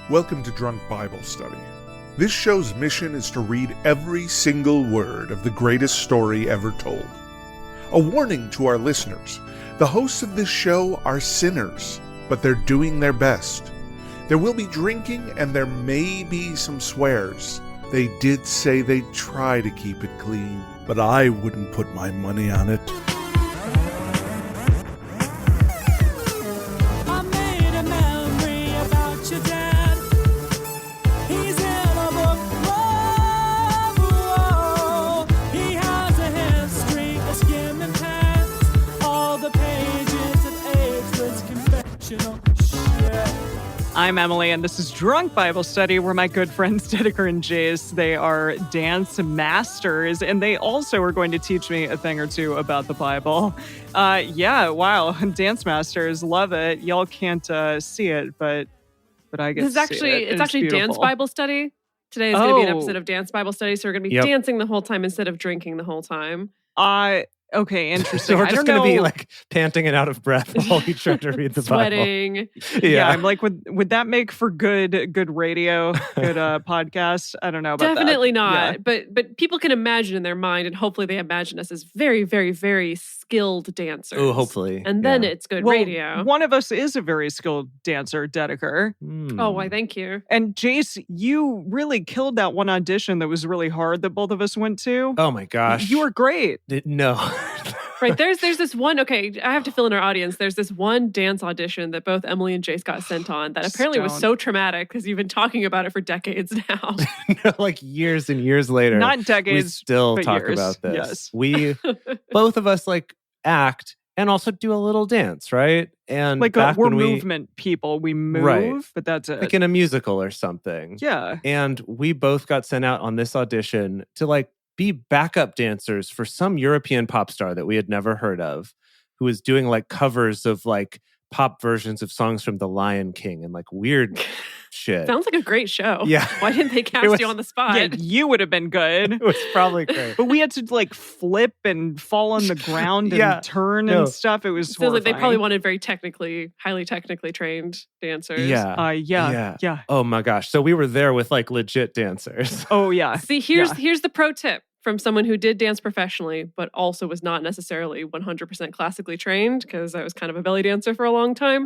Welcome to Drunk Bible Study. This show's mission is to read every single word of the greatest story ever told. A warning to our listeners, the hosts of this show are sinners, but they're doing their best. There will be drinking and there may be some swears. They did say they'd try to keep it clean, but I wouldn't put my money on it. I'm Emily, and this is Drunk Bible Study, where my good friends Dedeker and Jace, they are dance masters, and they also are going to teach me a thing or two about the Bible. Wow, dance masters, love it. Y'all can't see it, but I get this is actually it's actually beautiful. Dance Bible Study. Today is going to be an episode of Dance Bible Study, so we're going to be dancing the whole time instead of drinking the whole time. Okay, interesting. So we're just going to be like panting and out of breath while we try to read the Sweating. Bible. Yeah, I'm like, would that make for good radio, good podcast? I don't know about Definitely that. not. Yeah. But people can imagine in their mind, and hopefully they imagine us as very, very, very skilled dancers. Oh, hopefully. And then it's good radio. One of us is a very skilled dancer, Dedeker. Oh, why, thank you. And Jace, you really killed that one audition that was really hard that both of us went to. Oh my gosh. You were great. No. Right, there's this one, okay, I have to fill in our audience. There's this one dance audition that both Emily and Jace got sent on that apparently was so tramatic because you've been talking about it for decades now. Like years and years later. Not decades, we still but talk years. about this. Yes. We, both of us like act and also do a little dance, right? And like back we're when movement people. We move, right. But that's it. Like in a musical or something. Yeah. And we both got sent out on this audition to like be backup dancers for some European pop star that we had never heard of, who was doing like covers of like pop versions of songs from The Lion King and like weird shit. Sounds like a great show. Yeah. Why didn't they cast you on the spot? Yeah, you would have been good. It was probably great. But we had to like flip and fall on the ground and turn and stuff. It was feels like they probably wanted very highly technically trained dancers. Yeah. Oh my gosh. So we were there with like legit dancers. Oh yeah. See, here's the pro tip from someone who did dance professionally, but also was not necessarily 100% classically trained, because I was kind of a belly dancer for a long time.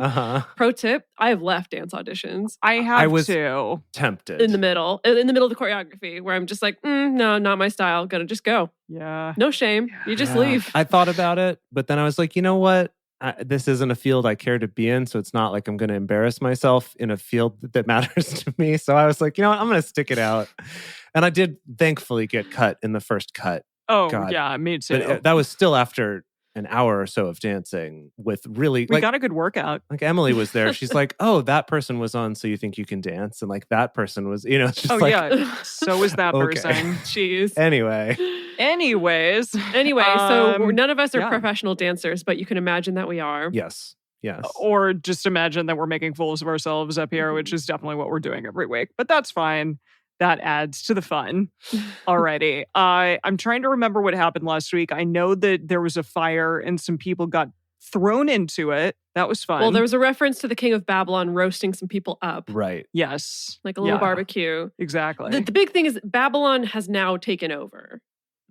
Pro tip, I have left dance auditions. I was too tempted. In the middle of the choreography, where I'm just like, no, not my style. Gonna just go. Yeah. No shame. You just leave. I thought about it, but then I was like, you know what? This isn't a field I care to be in, so it's not like I'm going to embarrass myself in a field that matters to me. So I was like, you know what? I'm going to stick it out. And I did thankfully get cut in the first cut. Oh, God. yeah, me too. But that was still after an hour or so of dancing with really... We got a good workout. Like Emily was there. She's like, oh, that person was on So You Think You Can Dance. And like that person was, it's just so was that person. Jeez. Anyways. So none of us are professional dancers, but you can imagine that we are. Yes. Or just imagine that we're making fools of ourselves up here, which is definitely what we're doing every week. But that's fine. That adds to the fun already. I'm trying to remember what happened last week. I know that there was a fire and some people got thrown into it. That was fun. Well, there was a reference to the king of Babylon roasting some people up. Right. Yes. Like a little barbecue. Exactly. The big thing is Babylon has now taken over.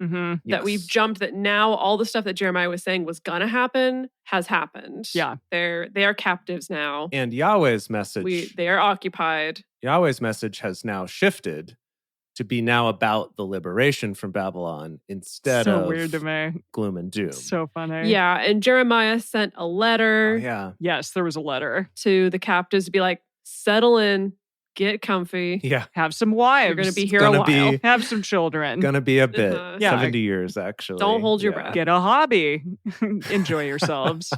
Mm-hmm. That we've jumped, that now all the stuff that Jeremiah was saying was gonna happen has happened. Yeah. They are captives now. And Yahweh's message. They are occupied. Yahweh's message has now shifted to be now about the liberation from Babylon instead of weird to me. Gloom and doom. So funny. Yeah, and Jeremiah sent a letter. Oh, yeah. Yes, there was a letter to the captives to be like, settle in. Get comfy. Yeah. Have some wives. You're going to be here a while. Have some children. Gonna be a bit. 70 years, actually. Don't hold your breath. Get a hobby. Enjoy yourselves.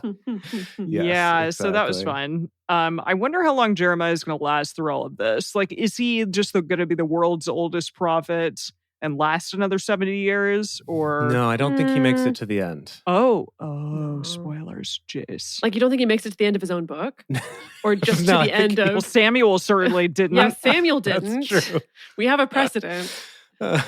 Yes, so that was fun. I wonder how long Jeremiah is going to last through all of this. Like, is he just going to be the world's oldest prophet and last another 70 years? Or no, I don't think he makes it to the end. Oh, spoilers, Jace. Like, you don't think he makes it to the end of his own book? Or just No, to the end of... Well, Samuel certainly didn't. Yeah, Samuel didn't. That's true. We have a precedent.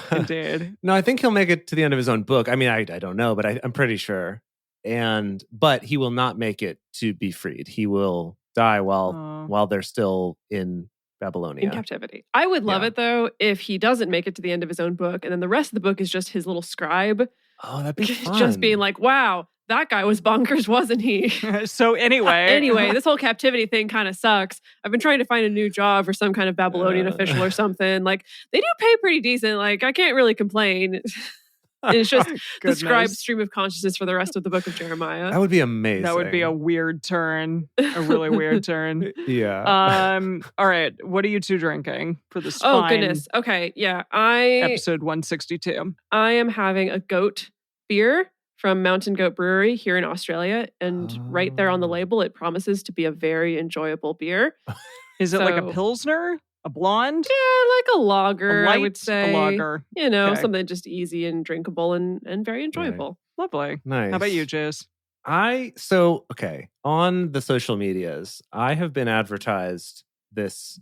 Indeed. No, I think he'll make it to the end of his own book. I mean, I don't know, but I'm pretty sure. But he will not make it to be freed. He will die while they're still in Babylonia. In captivity. I would love it, though, if he doesn't make it to the end of his own book, and then the rest of the book is just his little scribe. Oh, that'd be fun. Just being like, wow, that guy was bonkers, wasn't he? So Anyway, this whole captivity thing kind of sucks. I've been trying to find a new job for some kind of Babylonian official or something. Like, they do pay pretty decent. Like, I can't really complain. It's just the scribe's stream of consciousness for the rest of the book of Jeremiah. That would be amazing. That would be a weird turn. A really weird turn. Yeah. All right. What are you two drinking for this Oh, fine goodness. Okay. Yeah. episode 162? I am having a goat beer from Mountain Goat Brewery here in Australia. And right there on the label, it promises to be a very enjoyable beer. Is it like a Pilsner? A blonde? Yeah, like a lager, I would say. A lager. You know, something just easy and drinkable and very enjoyable. Right. Lovely. Nice. How about you, Jace? On the social medias, I have been advertised this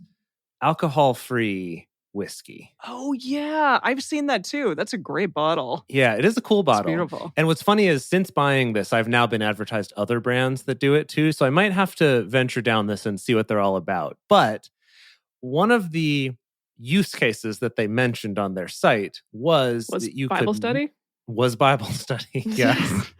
alcohol-free whiskey. Oh, yeah. I've seen that too. That's a great bottle. Yeah, it is a cool bottle. It's beautiful. And what's funny is since buying this, I've now been advertised other brands that do it too. So I might have to venture down this and see what they're all about. But one of the use cases that they mentioned on their site was that you Bible study? Was Bible study, yes.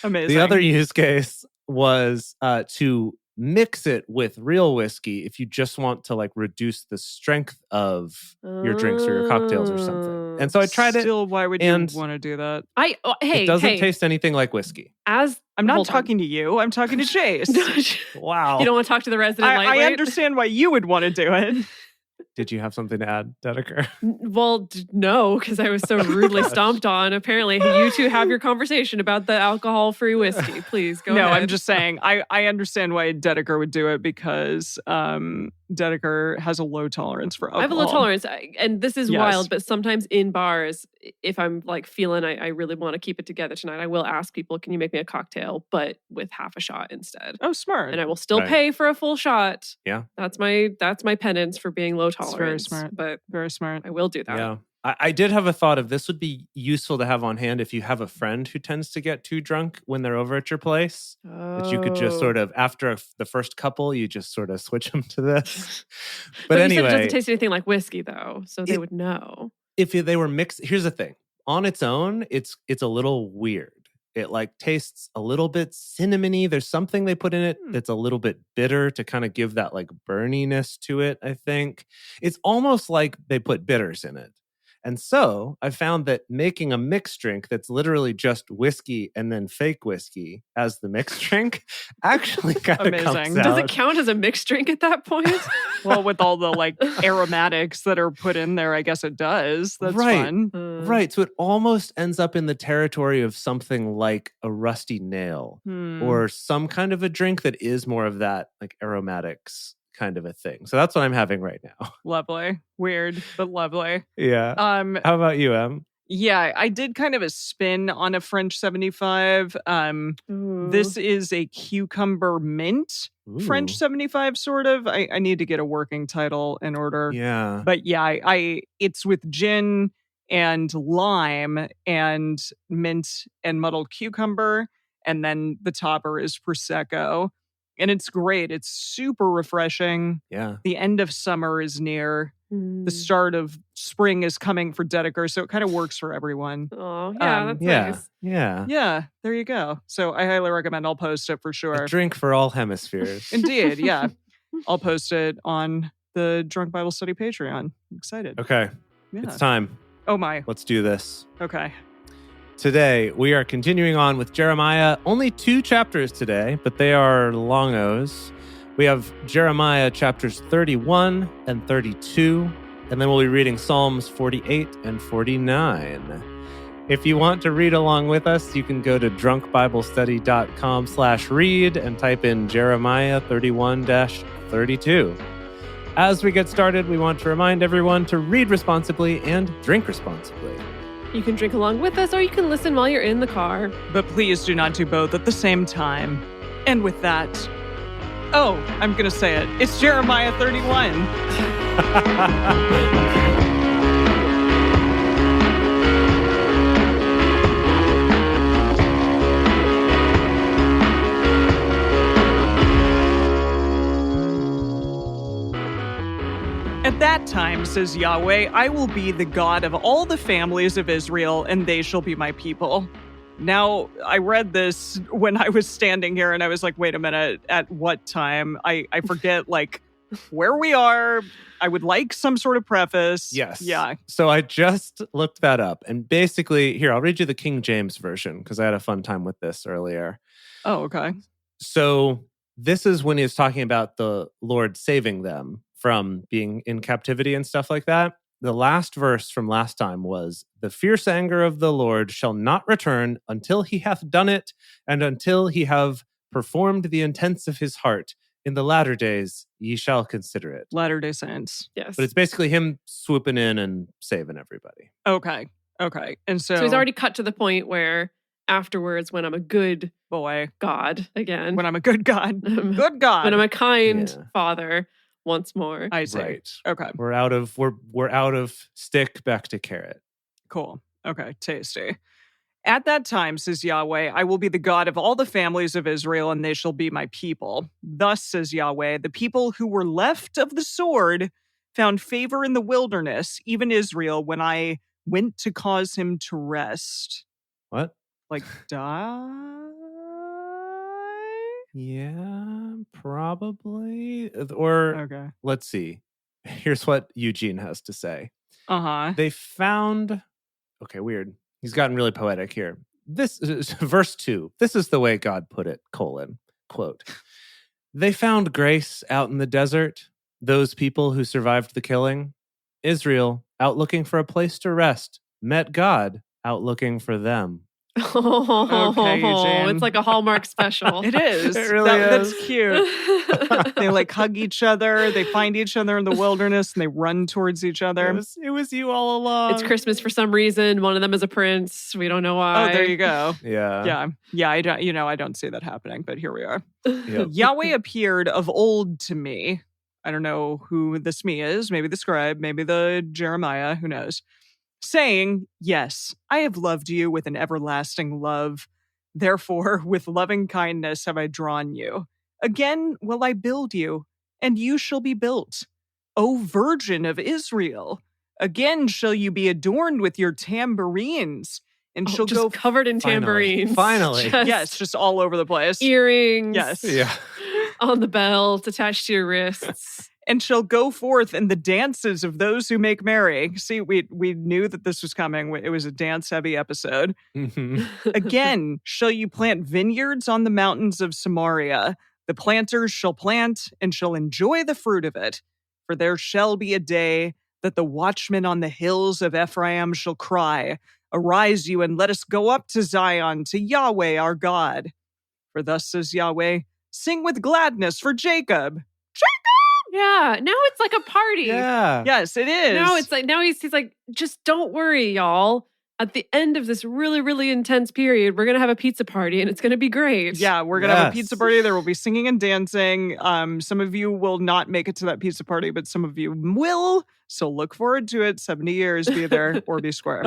Amazing. The other use case was to mix it with real whiskey if you just want to like reduce the strength of your drinks or your cocktails or something. And so I tried it. Still, why would you want to do that? It doesn't taste anything like whiskey. I'm not talking to you. I'm talking to Jace. Wow. You don't want to talk to the resident lightweight? I understand why you would want to do it. Did you have something to add, Dedeker? Well, no, because I was so rudely stomped on. Apparently, you two have your conversation about the alcohol-free whiskey. Please, go ahead. No, I'm just saying, I understand why Dedeker would do it because Dedeker has a low tolerance for alcohol. I have a low tolerance, and this is wild, but sometimes in bars, if I'm like feeling I really want to keep it together tonight, I will ask people, can you make me a cocktail, but with half a shot instead? Oh, smart. And I will still pay for a full shot. Yeah. That's my penance for being low tolerance. It's very smart. But very smart. I will do that. Yeah. I did have a thought of this would be useful to have on hand if you have a friend who tends to get too drunk when they're over at your place. That you could just sort of, after the first couple, you just sort of switch them to this. But anyway. You said it doesn't taste anything like whiskey, though, so they would know. If they were mixed, here's the thing. On its own, it's a little weird. It like tastes a little bit cinnamony. There's something they put in it that's a little bit bitter to kind of give that like burniness to it, I think. It's almost like they put bitters in it. And so I found that making a mixed drink that's literally just whiskey and then fake whiskey as the mixed drink actually kind of comes out. Does it count as a mixed drink at that point? Well, with all the like aromatics that are put in there, I guess it does. That's fun. Right. So it almost ends up in the territory of something like a rusty nail or some kind of a drink that is more of that like aromatics kind of a thing. So that's what I'm having right now. Lovely. Weird, but lovely. Yeah. How about you, Em? Yeah, I did kind of a spin on a French 75. This is a cucumber mint French 75, sort of. I need to get a working title in order. Yeah. But yeah, it's with gin and lime and mint and muddled cucumber. And then the topper is Prosecco. And it's great. It's super refreshing. Yeah. The end of summer is near. The start of spring is coming for Dedeker, so it kind of works for everyone. Oh, yeah, that's nice. Yeah. Yeah, there you go. So I highly recommend. I'll post it for sure. A drink for all hemispheres. Indeed, yeah. I'll post it on the Drunk Bible Study Patreon. I'm excited. Okay. Yeah. It's time. Oh my. Let's do this. Okay. Today, we are continuing on with Jeremiah. Only 2 chapters today, but they are longos. We have Jeremiah chapters 31 and 32, and then we'll be reading Psalms 48 and 49. If you want to read along with us, you can go to drunkbiblestudy.com/read and type in Jeremiah 31-32. As we get started, we want to remind everyone to read responsibly and drink responsibly. You can drink along with us, or you can listen while you're in the car. But please do not do both at the same time. And with that, I'm going to say it. It's Jeremiah 31. At that time, says Yahweh, I will be the God of all the families of Israel, and they shall be my people. Now, I read this when I was standing here, and I was like, wait a minute, at what time? I forget, like, where we are. I would like some sort of preface. Yes. Yeah. So I just looked that up. And basically, here, I'll read you the King James version because I had a fun time with this earlier. Oh, okay. So this is when he's talking about the Lord saving them from being in captivity and stuff like that. The last verse from last time was, the fierce anger of the Lord shall not return until he hath done it, and until he have performed the intents of his heart. In the latter days, ye shall consider it. Latter-day Saints. Yes. But it's basically him swooping in and saving everybody. Okay. And so he's already cut to the point where afterwards, when I'm a good boy, God again, when I'm a good God, good God, when I'm a kind father once more. I see. Right. Okay. We're out of stick, back to carrot. Cool. Okay. Tasty. At that time, says Yahweh, I will be the God of all the families of Israel, and they shall be my people. Thus, says Yahweh, the people who were left of the sword found favor in the wilderness, even Israel, when I went to cause him to rest. What? Like, die? Yeah, probably. Or, Okay. let's see. Here's what Eugene has to say. Uh-huh. They found... Okay, weird. He's gotten really poetic here. This is verse 2. This is the way God put it, : quote, they found grace out in the desert, those people who survived the killing. Israel, out looking for a place to rest, met God out looking for them. Okay, Eugene. It's like a Hallmark special. It is. It really is. That's cute. They like hug each other. They find each other in the wilderness and they run towards each other. It was you all along. It's Christmas for some reason. One of them is a prince. We don't know why. Oh, there you go. Yeah. Yeah. I don't. I don't see that happening. But here we are. Yep. Yahweh appeared of old to me. I don't know who this me is. Maybe the scribe. Maybe the Jeremiah. Who knows? Saying, yes, I have loved you with an everlasting love. Therefore, with loving kindness have I drawn you. Again will I build you, and you shall be built. O Virgin of Israel, again shall you be adorned with your tambourines, and shall just go covered in tambourines. Finally. Yes, just all over the place. Earrings. Yes. Yeah. On the belt, attached to your wrists. And shall go forth in the dances of those who make merry. See, we knew that this was coming. It was a dance-heavy episode. Mhm. Again, shall you plant vineyards on the mountains of Samaria. The planters shall plant and shall enjoy the fruit of it. For there shall be a day that the watchmen on the hills of Ephraim shall cry, arise you and let us go up to Zion, to Yahweh our God. For thus says Yahweh, sing with gladness for Jacob. Yeah, now it's like a party. Yeah. Yes, it is. Now it's like, now he's like, just don't worry, y'all. At the end of this really, really intense period, we're going to have a pizza party and it's going to be great. Yeah, we're going to have a Yes. pizza party. There will be singing and dancing. Some of you will not make it to that pizza party, but some of you will. So look forward to it. 70 years, be there or be square.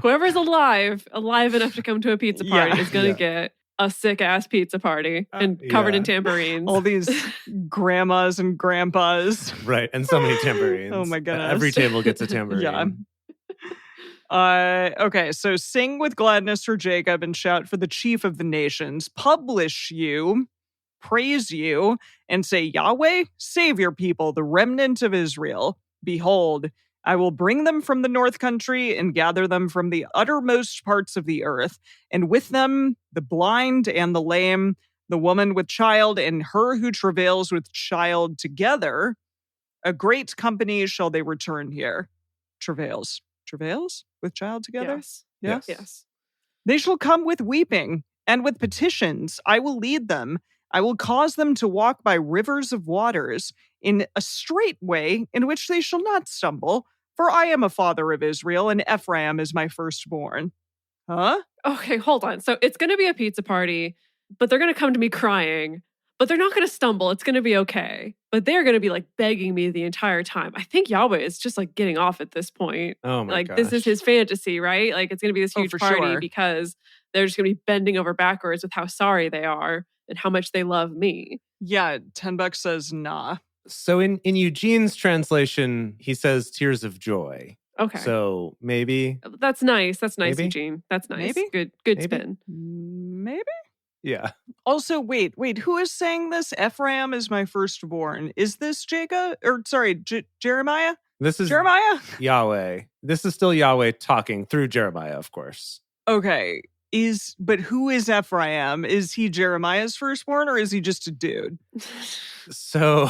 Whoever's alive enough to come to a pizza party Yeah. is going to get a sick ass pizza party and covered in tambourines. All these grandmas and grandpas. Right. And so many tambourines. Oh my goodness. Every table gets a tambourine. Yeah. Okay, so sing with gladness for Jacob and shout for the chief of the nations. Publish you, praise you, and say, Yahweh, save your people, the remnant of Israel. Behold, I will bring them from the north country and gather them from the uttermost parts of the earth, and with them the blind and the lame, the woman with child, and her who travails with child together. A great company shall they return here. Travails with child together? Yes. Yeah? Yes. They shall come with weeping, and with petitions I will lead them. I will cause them to walk by rivers of waters in a straight way in which they shall not stumble. For I am a father of Israel, and Ephraim is my firstborn. Huh? Okay, hold on. So it's going to be a pizza party, but they're going to come to me crying, but they're not going to stumble. It's going to be okay. But they're going to be like begging me the entire time. I think Yahweh is just like getting off at this point. Oh my like gosh. this is his fantasy, right? Like it's going to be this Oh, huge for party sure. because they're just going to be bending over backwards with how sorry they are and how much they love me. Yeah, $10 says nah. So in Eugene's translation, he says tears of joy. Okay. So maybe. That's nice. That's nice, Maybe? Eugene. That's nice. Maybe? Good Maybe? spin. Maybe? Yeah. Also, wait, who is saying this? Ephraim is my firstborn. Is this Jacob? Or sorry, Jeremiah? This is Jeremiah? Yahweh. This is still Yahweh talking through Jeremiah, of course. Okay. But who is Ephraim? Is he Jeremiah's firstborn or is he just a dude? So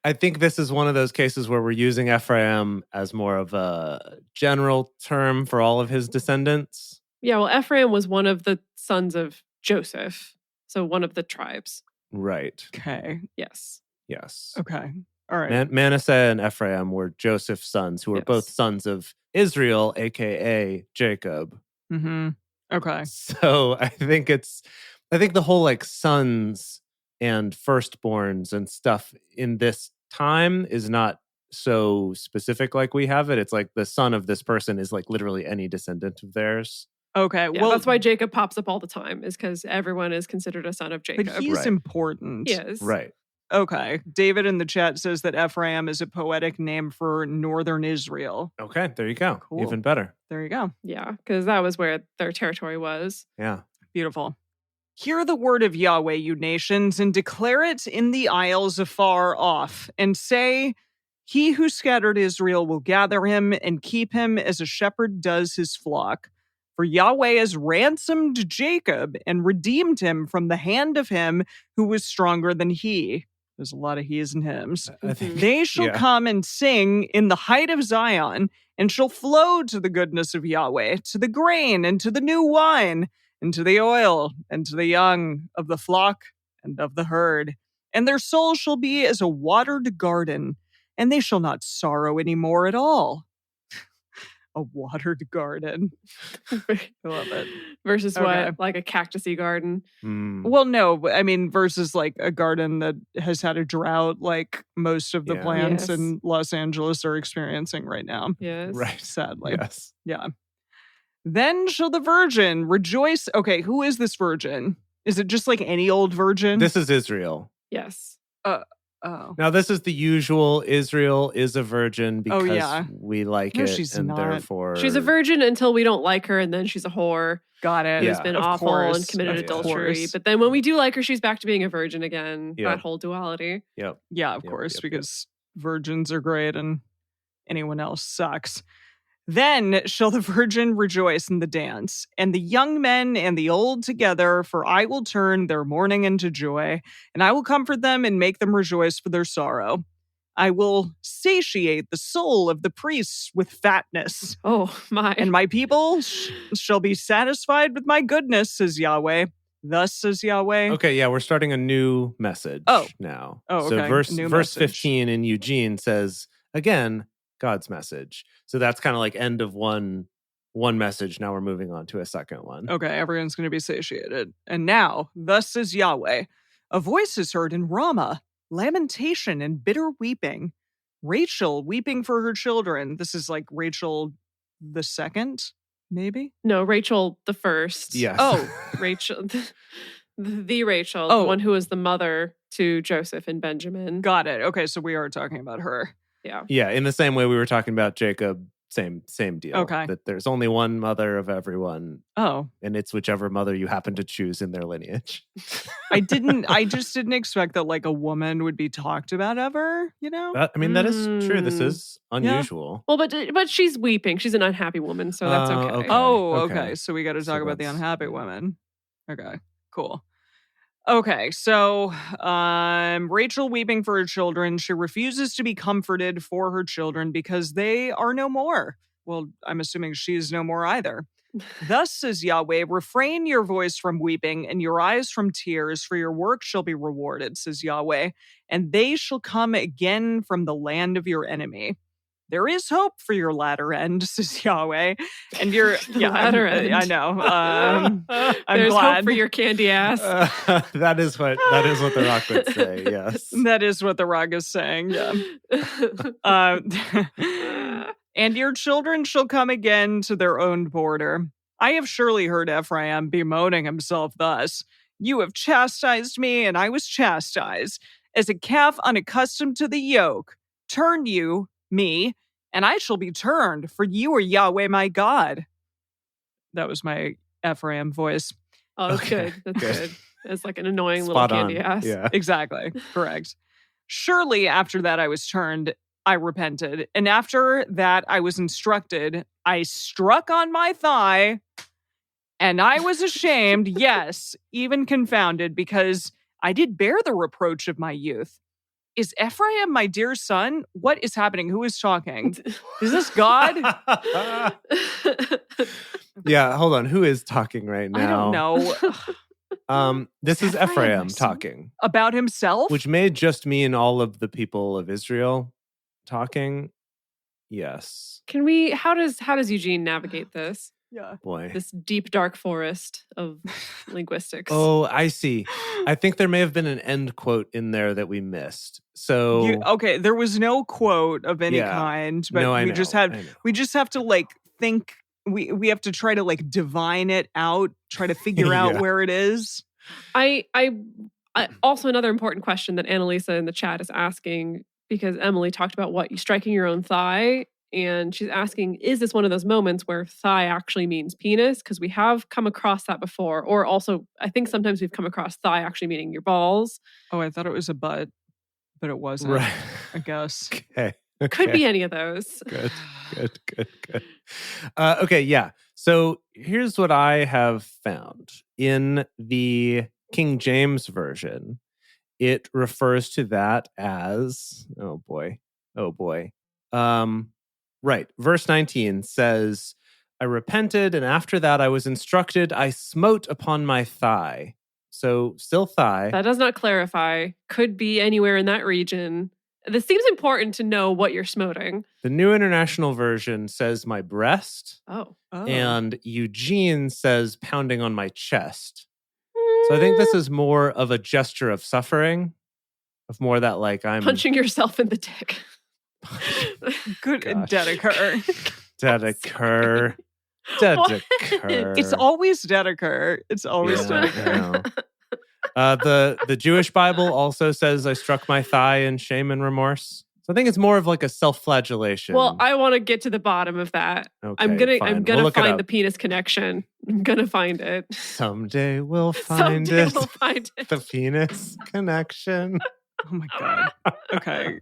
I think this is one of those cases where we're using Ephraim as more of a general term for all of his descendants. Yeah, well, Ephraim was one of the sons of Joseph. So one of the tribes. Right. Okay. Yes. Yes. Okay. All right. Manasseh and Ephraim were Joseph's sons, who were both sons of Israel, aka Jacob. Mm-hmm. Okay. So I think the whole like sons and firstborns and stuff in this time is not so specific like we have it. It's like the son of this person is like literally any descendant of theirs. Okay. Yeah, well, that's why Jacob pops up all the time, is because everyone is considered a son of Jacob. but he's important. Yes. Right. Okay. David in the chat says that Ephraim is a poetic name for northern Israel. Okay, there you go. Cool. Even better. There you go. Yeah, because that was where their territory was. Yeah. Beautiful. Hear the word of Yahweh, you nations, and declare it in the isles afar off, and say, he who scattered Israel will gather him and keep him as a shepherd does his flock. For Yahweh has ransomed Jacob and redeemed him from the hand of him who was stronger than he. There's a lot of he's and hims. I think They shall come and sing in the height of Zion, and shall flow to the goodness of Yahweh, to the grain, and to the new wine, and to the oil, and to the young of the flock and of the herd. And their soul shall be as a watered garden, and they shall not sorrow any more at all. A watered garden. I love it. Versus Okay. what? Like a cactusy garden. Well, no, I mean, versus like a garden that has had a drought like most of the Yeah. plants Yes. in Los Angeles are experiencing right now. Yes. Right. Sadly. Yes. Yeah. Then shall the virgin rejoice. Okay, who is this virgin? Is it just like any old virgin? This is Israel. Yes. Oh. Now, this is the usual Israel is a virgin because yeah. we like No, it. she's and not. therefore. She's a virgin until we don't like her, and then she's a whore Got it. Yeah. who's been Of awful course. and committed Of adultery. course. But then when we do like her, she's back to being a virgin again. Yeah. That whole duality. Yep. Yeah, of Yep, course, yep, because virgins are great and anyone else sucks. Then shall the virgin rejoice in the dance, and the young men and the old together, for I will turn their mourning into joy, and I will comfort them and make them rejoice for their sorrow. I will satiate the soul of the priests with fatness, Oh, my. and my people shall be satisfied with my goodness, says Yahweh. Thus says Yahweh. Okay, yeah, we're starting a new message now. Oh, So okay. verse New verse message. 15 in Eugene says, again, God's message. So that's kind of like end of one message. Now we're moving on to a second one. Okay, everyone's going to be satiated. And now, thus says Yahweh, a voice is heard in Ramah, lamentation and bitter weeping. Rachel weeping for her children. This is like Rachel the second, maybe? No, Rachel the first. Yes. Oh. Rachel. The Rachel. Oh. The one who was the mother to Joseph and Benjamin. Got it. Okay, so we are talking about her. Yeah. Yeah, in the same way we were talking about Jacob, same deal. Okay. That there's only one mother of everyone, Oh, and it's whichever mother you happen to choose in their lineage. I just didn't expect that like a woman would be talked about ever, you know? That is true. This is unusual. Well, but she's weeping. She's an unhappy woman, so that's okay. Okay. Oh, okay. okay. So we got to So talk about the that's- unhappy women. Okay, cool. Okay, so Rachel weeping for her children. She refuses to be comforted for her children because they are no more. Well, I'm assuming she is no more either. Thus says Yahweh, refrain your voice from weeping and your eyes from tears, for your work shall be rewarded, says Yahweh, and they shall come again from the land of your enemy. There is hope for your latter end, says Yahweh. And your Latter end. I know. I'm There's glad. hope for your candy ass. that is what the rock would say. Yes. That is what the rug is saying. Yeah. And your children shall come again to their own border. I have surely heard Ephraim bemoaning himself thus. You have chastised me, and I was chastised, as a calf unaccustomed to the yoke. Turn you, me, and I shall be turned, for you are Yahweh my God. That was my Ephraim voice. Oh, that's Okay, good. That's good. good. It's like an annoying Spot little candy on. ass. Yeah. Exactly. Correct. Surely after that I was turned, I repented. And after that I was instructed, I struck on my thigh, and I was ashamed, yes, even confounded, because I did bear the reproach of my youth. Is Ephraim my dear son? What is happening? Who is talking? Is this God? Yeah, hold on. Who is talking right now? I don't know. This is Ephraim, Ephraim my son? talking, About himself? which may just mean all of the people of Israel talking. Yes. Can we how does Eugene navigate this? Yeah. Boy. This deep dark forest of linguistics. Oh, I see. I think there may have been an end quote in there that we missed. So Okay, there was no quote of any Yeah. kind, but No, I we know, just I have know. we just have to like think we have to try to like divine it out, try to figure out Yeah. where it is. I also another important question that Annalisa in the chat is asking, because Emily talked about you striking your own thigh, and she's asking, is this one of those moments where thigh actually means penis? Because we have come across that before, or also I think sometimes we've come across thigh actually meaning your balls. Oh, I thought it was a butt, but it wasn't. Right. I guess. Okay. Could be any of those. Good. Okay, yeah. So here's what I have found. In the King James Version, it refers to that as, oh boy. Right. Verse 19 says, I repented, and after that I was instructed, I smote upon my thigh. So still thigh. That does not clarify. Could be anywhere in that region. This seems important to know what you're smoting. The New International Version says my breast. Oh. And Eugene says pounding on my chest. So I think this is more of a gesture of suffering, of more that like I'm punching yourself in the dick. Good Gosh. Dedeker. Dedeker. It's always Dedeker. It's always Dedeker. The Jewish Bible also says I struck my thigh in shame and remorse. So I think it's more of like a self-flagellation. Well, I want to get to the bottom of that. Okay, I'm gonna We'll find the penis connection. I'm gonna find it. Someday we'll find Someday it. we'll find it. The penis connection. Oh my god. Okay.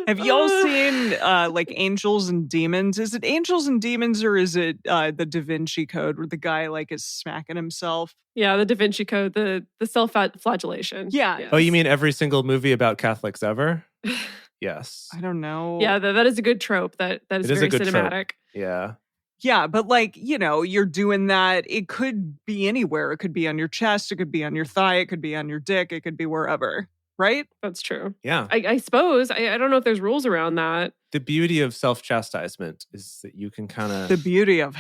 Have y'all seen like Angels and Demons? Is it Angels and Demons, or is it the Da Vinci Code where the guy like is smacking himself? Yeah, the Da Vinci Code, the self-flagellation. Yeah. Yes. Oh, you mean every single movie about Catholics ever? Yes. I don't know. Yeah, that is a good trope. That is It is very a good trope. cinematic. Yeah. Yeah, but like, you're doing that. It could be anywhere. It could be on your chest. It could be on your thigh. It could be on your dick. It could be wherever. Right? That's true. Yeah. I suppose. I don't know if there's rules around that. The beauty of self-chastisement is that you can kind The of beauty of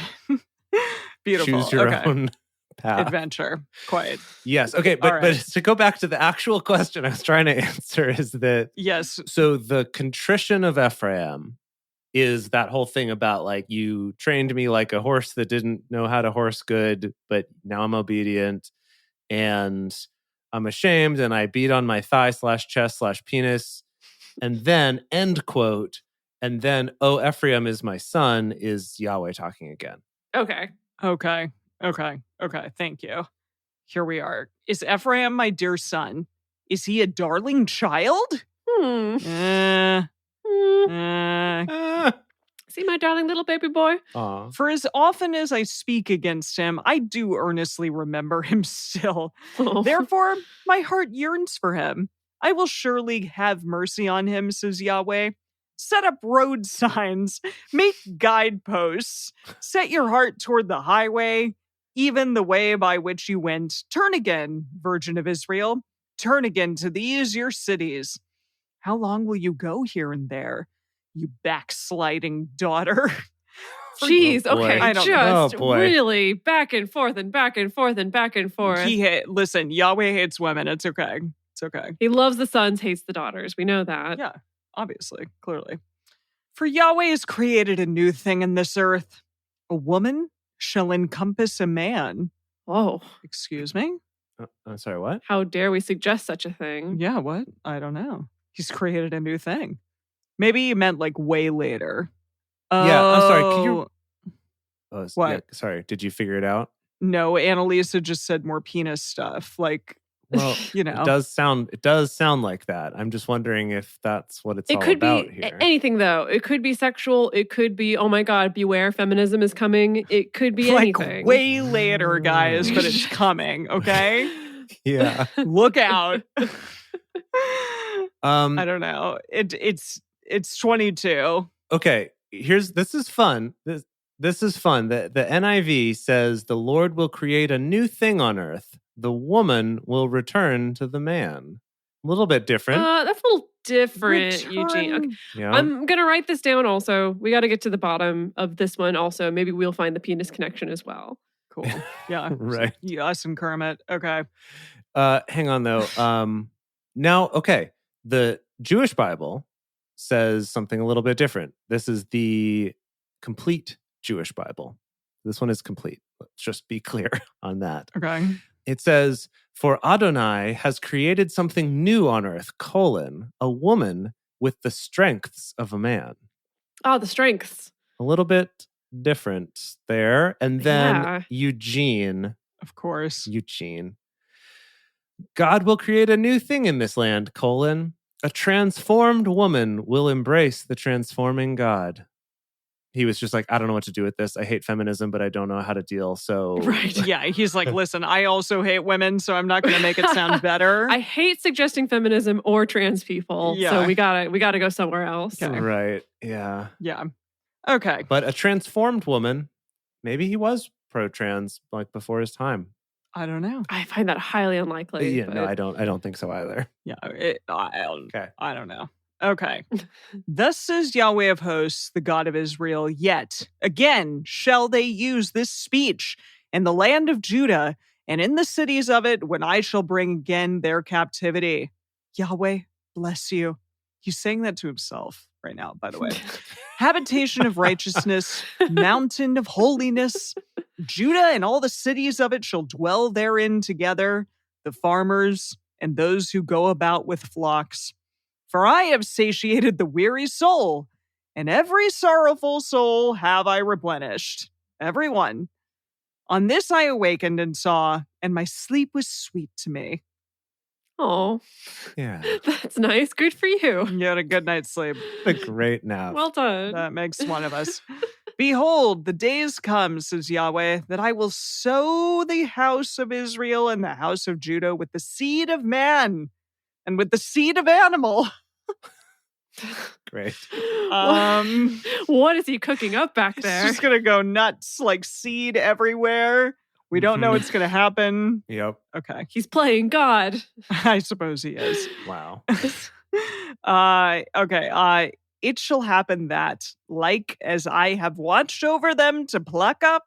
beautiful. choose your Okay. own path. Adventure. Quite. Yes. Okay. But, All right. but to go back to the actual question I was trying to answer is that, Yes. so the contrition of Ephraim is that whole thing about like, you trained me like a horse that didn't know how to horse good, but now I'm obedient and I'm ashamed and I beat on my thigh /chest /penis. And then end quote. And then, oh, Ephraim is my son is Yahweh talking again. Okay. Okay. Thank you. Here we are. Is Ephraim my dear son? Is he a darling child? Hmm. See my darling little baby boy? Aw. For as often as I speak against him, I do earnestly remember him still. Oh. Therefore, my heart yearns for him. I will surely have mercy on him, says Yahweh. Set up road signs, make guideposts, set your heart toward the highway, even the way by which you went. Turn again, Virgin of Israel. Turn again to these your cities. How long will you go here and there, you backsliding daughter? Jeez, Oh, boy. okay, I don't- just oh, boy. really back and forth and back and forth and back and forth. Listen, Yahweh hates women. It's okay. It's okay. He loves the sons, hates the daughters. We know that. Yeah, obviously, clearly. For Yahweh has created a new thing in this earth. A woman shall encompass a man. Oh, Excuse me? I'm sorry, what? How dare we suggest such a thing? Yeah, what? I don't know. He's created a new thing. Maybe he meant like way later. Yeah, I'm sorry. Can you? Oh, Yeah, what? sorry. Did you figure it out? No, Annalisa just said more penis stuff. Like, Well, you know. it does sound like that. I'm just wondering if that's what it's It all could about be here. anything, though. It could be sexual. It could be, oh my God, beware, feminism is coming. It could be like anything. way later, guys, but it's coming, okay? Yeah. Look out. I Um don't know. It's 22. okay, this is fun. This is fun. The NIV says the Lord will create a new thing on earth. The woman will return to the man. A little bit different. That's a little different, Eugene. Okay. Yeah. I'm going to write this down also. We got to get to the bottom of this one also. Maybe we'll find the penis connection as well. Cool. Yeah. Right. Us and Kermit. Okay. Hang on though. Now, okay, the Jewish Bible says something a little bit different. This is the complete Jewish Bible. This one is complete. Let's just be clear on that. Okay. It says, "For Adonai has created something new on earth, a woman with the strengths of a man." Oh, the strengths. A little bit different there. And then Yeah. Eugene. Of course. God will create a new thing in this land, a transformed woman will embrace the transforming God. He was just like, I don't know what to do with this. I hate feminism, but I don't know how to deal. So, Right. Yeah, he's like, listen, I also hate women, so I'm not going to make it sound better. I hate suggesting feminism or trans people. Yeah. So we gotta go somewhere else. Okay. Right. Yeah. Yeah. Okay. But a transformed woman, maybe he was pro-trans like before his time. I don't know. I find that highly unlikely. Yeah, no, I don't think so either. Yeah. I don't know. Okay. Thus says Yahweh of hosts, the God of Israel, yet again shall they use this speech in the land of Judah and in the cities of it when I shall bring again their captivity. Yahweh, bless you. He's saying that to himself right now, by the way. Habitation of righteousness, mountain of holiness. Judah and all the cities of it shall dwell therein together, the farmers and those who go about with flocks. For I have satiated the weary soul, and every sorrowful soul have I replenished. Every one. On this I awakened and saw, and my sleep was sweet to me. Oh, Yeah. that's nice. Good for you. You had a good night's sleep. A great nap. Well done. That makes one of us. Behold, the days come, says Yahweh, that I will sow the house of Israel and the house of Judah with the seed of man and with the seed of animal. Great. What is he cooking up back It's there? just going to go nuts, like seed everywhere. We don't know what's going to happen. Yep. Okay. He's playing God. I suppose he is. Wow. Okay. It shall happen that, like as I have watched over them to pluck up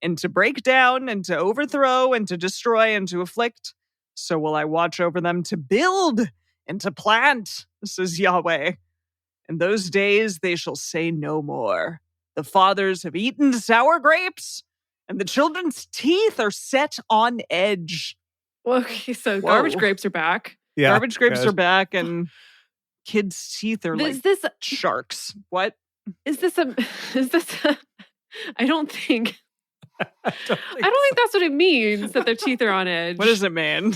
and to break down and to overthrow and to destroy and to afflict, so will I watch over them to build and to plant, says Yahweh. In those days they shall say no more. The fathers have eaten sour grapes, and the children's teeth are set on edge. Okay, so Whoa. garbage grapes are back. Yeah. Garbage grapes good. are back, and kids' teeth are like sharks. What? Is this a I don't think I don't think that's what it means that their teeth are on edge. What does it mean?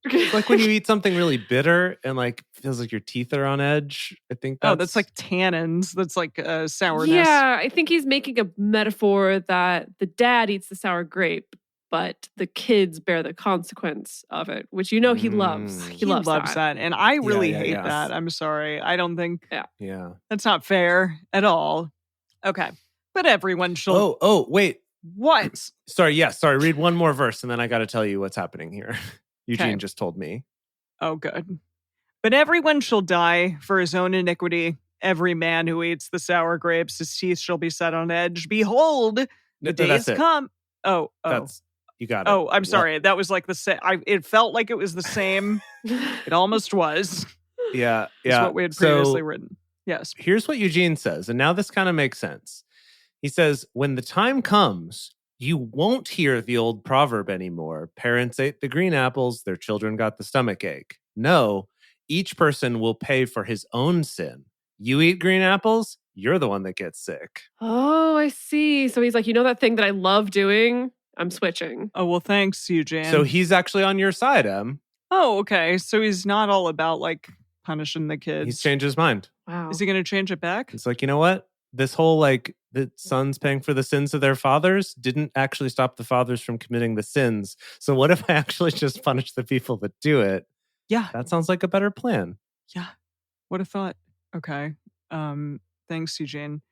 It's like when you eat something really bitter and like feels like your teeth are on edge. I think that's like tannins. That's like sourness. Yeah, I think he's making a metaphor that the dad eats the sour grape, but the kids bear the consequence of it, which he loves. He loves that. And I really hate yeah. that. I'm sorry. I don't think Yeah. that's not fair at all. Okay. But everyone shall. Oh, wait. What? Sorry. Read one more verse and then I got to tell you what's happening here. Eugene just told me. Oh, good. But everyone shall die for his own iniquity. Every man who eats the sour grapes, his teeth shall be set on edge. Behold, the days come. Oh. You got it. Oh, I'm sorry. That was like the same. It felt like it was the same. It almost was. Yeah. That's what we had previously written. Yes. Here's what Eugene says, and now this kind of makes sense. He says, when the time comes, you won't hear the old proverb anymore. Parents ate the green apples, their children got the stomach ache. No, each person will pay for his own sin. You eat green apples, you're the one that gets sick. Oh, I see. So he's like, you know that thing that I love doing? I'm switching. Oh, well, thanks, Eugene. So he's actually on your side, Em. Oh, okay. So he's not all about like punishing the kids. He's changed his mind. Wow. Is he going to change it back? It's like, you know what? This whole like the sons paying for the sins of their fathers didn't actually stop the fathers from committing the sins. So what if I actually just punish the people that do it? Yeah. That sounds like a better plan. Yeah. What a thought. Okay. Thanks, Eugene.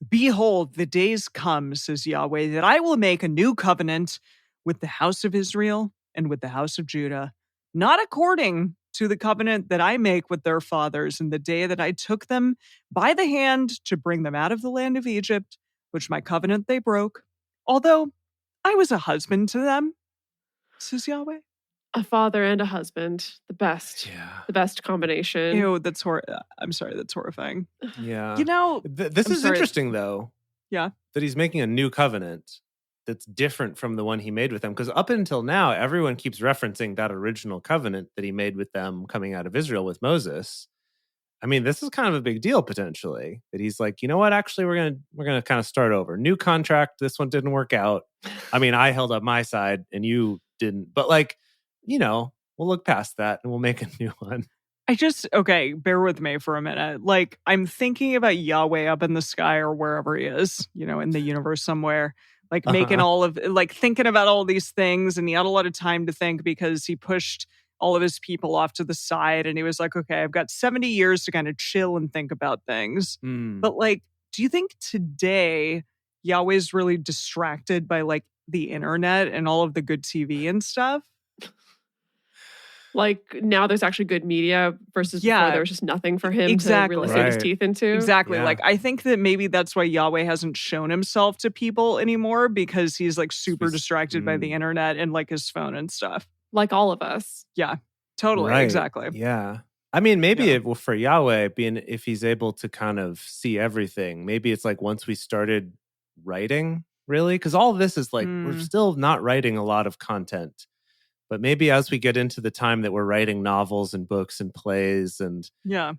Behold, the days come, says Yahweh, that I will make a new covenant with the house of Israel and with the house of Judah, not according to the covenant that I make with their fathers in the day that I took them by the hand to bring them out of the land of Egypt, which my covenant they broke, although I was a husband to them, says Yahweh. A father and a husband. The best. Yeah. The best combination. Ew, that's I'm sorry, that's horrifying. Yeah. You know, this I'm is sorry. interesting, though. Yeah. That he's making a new covenant that's different from the one he made with them. Because up until now, everyone keeps referencing that original covenant that he made with them coming out of Israel with Moses. I mean, this is kind of a big deal potentially. That he's like, you know what? Actually, we're gonna kind of start over. New contract. This one didn't work out. I mean, I held up my side and you didn't. But like, you know, we'll look past that and we'll make a new one. Okay, bear with me for a minute. Like, I'm thinking about Yahweh up in the sky or wherever he is, you know, in the universe somewhere, like making all of, like thinking about all these things. And he had a lot of time to think because he pushed all of his people off to the side. And he was like, okay, I've got 70 years to kind of chill and think about things. But like, do you think today Yahweh's really distracted by like the internet and all of the good TV and stuff? Like now there's actually good media versus before there was just nothing for him to really sink his teeth into. Exactly. Yeah. Like I think that maybe that's why Yahweh hasn't shown himself to people anymore because he's like super distracted by the internet and like his phone and stuff. Like all of us. Yeah, totally. Right. Exactly. Yeah. I mean, maybe for Yahweh, being if he's able to kind of see everything, maybe it's like once we started writing, really, because all of this is like we're still not writing a lot of content. But maybe as we get into the time that we're writing novels and books and plays and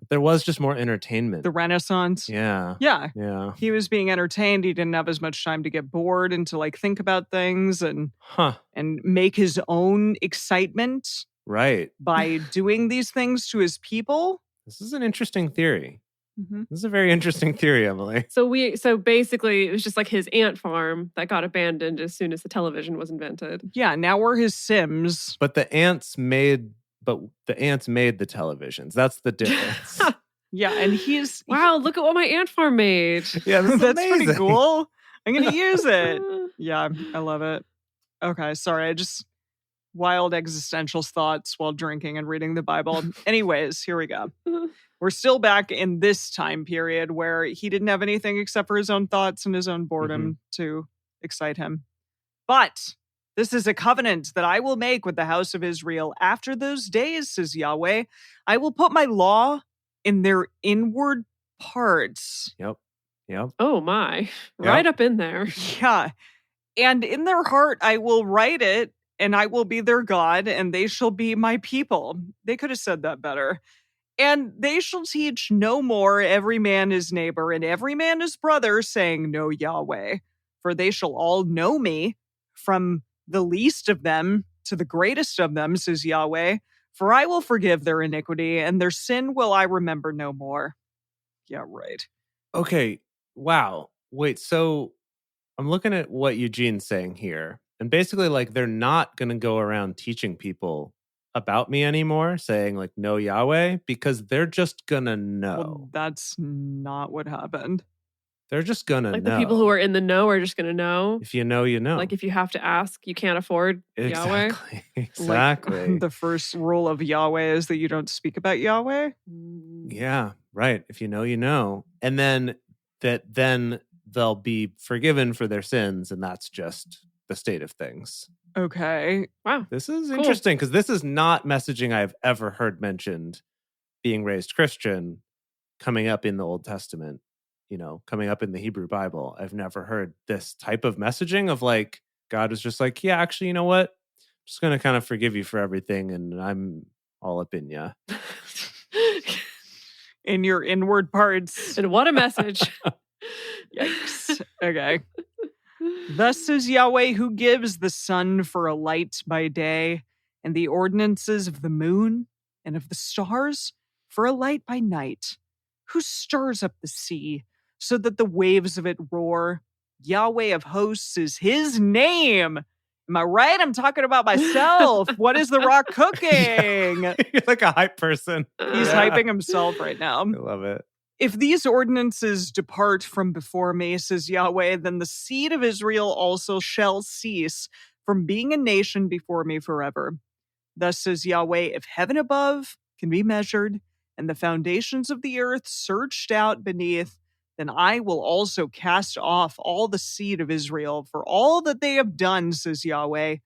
there was just more entertainment. The Renaissance. Yeah. He was being entertained. He didn't have as much time to get bored and to like think about things and make his own excitement. Right. By doing these things to his people. This is an interesting theory. This is a very interesting theory, Emily. So basically, it was just like his ant farm that got abandoned as soon as the television was invented. Yeah, now we're his Sims. But the ants made the televisions. That's the difference. Yeah, and he's wow. Look at what my ant farm made. Yeah, that's pretty cool. I'm gonna use it. Yeah, I love it. Okay, sorry, wild existential thoughts while drinking and reading the Bible. Anyways, here we go. We're still back in this time period where he didn't have anything except for his own thoughts and his own boredom to excite him. But this is a covenant that I will make with the house of Israel after those days, says Yahweh. I will put my law in their inward parts. Yep. Oh my. Right up in there. Yeah. And in their heart I will write it, and I will be their God, and they shall be my people. They could have said that better. And they shall teach no more every man his neighbor and every man his brother, saying, Know Yahweh. For they shall all know me, from the least of them to the greatest of them, says Yahweh. For I will forgive their iniquity, and their sin will I remember no more. Yeah, right. Okay. Wow. Wait, so I'm looking at what Eugene's saying here. And basically, like, they're not going to go around teaching people about me anymore, saying like know Yahweh, because they're just gonna know. Well, that's not what happened. They're just gonna know. Like the people who are in the know are just gonna know. If you know, you know. Like if you have to ask, you can't afford Yahweh. Exactly. Like, the first rule of Yahweh is that you don't speak about Yahweh. Yeah, right. If you know, you know. And then they'll be forgiven for their sins, and that's just the state of things. Okay. Wow. This is interesting because this is not messaging I've ever heard mentioned being raised Christian coming up in the Old Testament, you know, coming up in the Hebrew Bible. I've never heard this type of messaging of like, God was just like, yeah, actually, you know what? I'm just going to kind of forgive you for everything, and I'm all up in ya. In your inward parts. And what a message. Yikes. Okay. Thus says Yahweh, who gives the sun for a light by day, and the ordinances of the moon and of the stars for a light by night, who stirs up the sea so that the waves of it roar. Yahweh of hosts is his name. Am I right? I'm talking about myself. What is the rock cooking? Yeah. You're like a hype person. He's hyping himself right now. I love it. If these ordinances depart from before me, says Yahweh, then the seed of Israel also shall cease from being a nation before me forever. Thus says Yahweh, if heaven above can be measured, and the foundations of the earth searched out beneath, then I will also cast off all the seed of Israel for all that they have done, says Yahweh.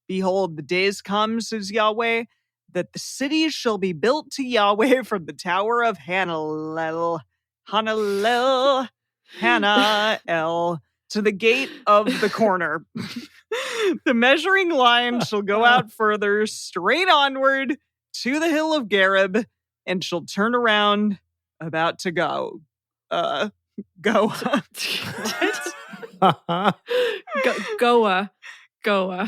Behold, the days come, says Yahweh, that the cities shall be built to Yahweh from the tower of Hananel, to the gate of the corner. The measuring line shall go out further, straight onward to the hill of Gareb, and shall turn around about to go. Goa. Goa.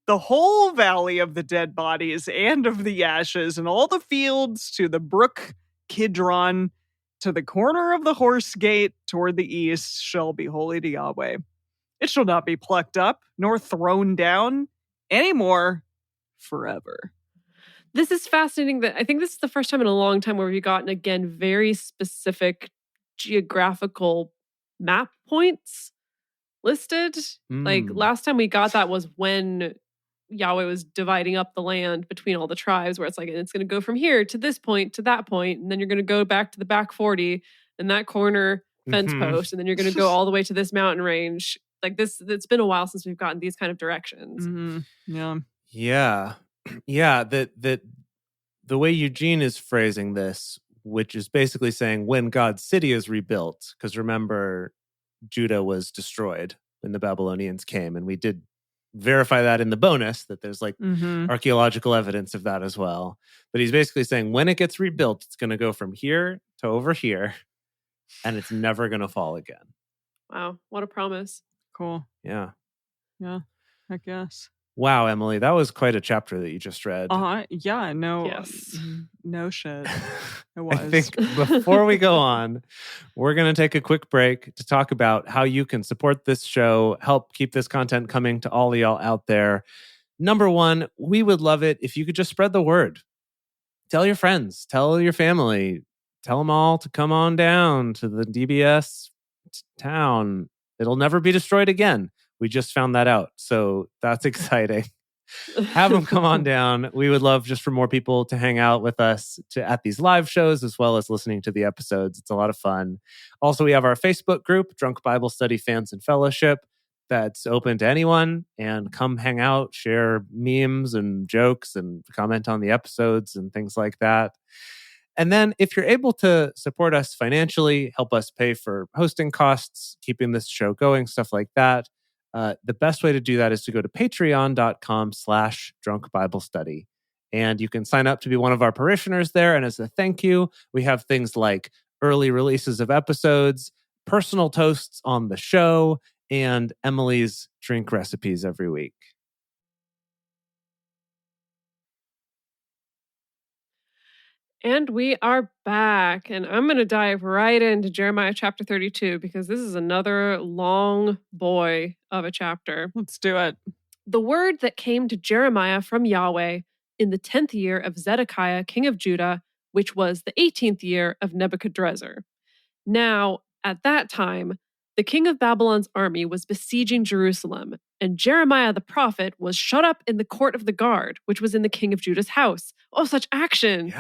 The whole valley of the dead bodies and of the ashes, and all the fields to the brook Kidron, to the corner of the horse gate toward the east, shall be holy to Yahweh. It shall not be plucked up, nor thrown down anymore forever. This is fascinating. That I think this is the first time in a long time where we've gotten, again, very specific geographical map points listed. Like last time we got that was when Yahweh was dividing up the land between all the tribes, where it's like, it's going to go from here to this point to that point, and then you're going to go back to the back 40 and that corner fence post, and then you're going to go all the way to this mountain range. Like this, it's been a while since we've gotten these kind of directions. Yeah. That the way Eugene is phrasing this, which is basically saying when God's city is rebuilt, because remember, Judah was destroyed when the Babylonians came, and we did verify that in the bonus that there's like archaeological evidence of that as well. But he's basically saying when it gets rebuilt, it's going to go from here to over here, and it's never going to fall again. Wow, what a promise. Cool. Yeah, I guess. Wow, Emily, that was quite a chapter that you just read. Yeah, no. Yes. No shit. It was. I think before we go on, we're going to take a quick break to talk about how you can support this show, help keep this content coming to all of y'all out there. Number one, we would love it if you could just spread the word. Tell your friends, tell your family, tell them all to come on down to the DBS town. It'll never be destroyed again. We just found that out. So that's exciting. Have them come on down. We would love just for more people to hang out with us at these live shows, as well as listening to the episodes. It's a lot of fun. Also, we have our Facebook group, Drunk Bible Study Fans and Fellowship, that's open to anyone. And come hang out, share memes and jokes, and comment on the episodes and things like that. And then if you're able to support us financially, help us pay for hosting costs, keeping this show going, stuff like that, the best way to do that is to go to patreon.com/Drunk Bible Study. And you can sign up to be one of our parishioners there. And as a thank you, we have things like early releases of episodes, personal toasts on the show, and Emily's drink recipes every week. And we are back. And I'm going to dive right into Jeremiah chapter 32, because this is another long boy of a chapter. Let's do it. The word that came to Jeremiah from Yahweh in the 10th year of Zedekiah, king of Judah, which was the 18th year of Nebuchadrezzar. Now, at that time, the king of Babylon's army was besieging Jerusalem, and Jeremiah the prophet was shut up in the court of the guard, which was in the king of Judah's house. Oh, such action.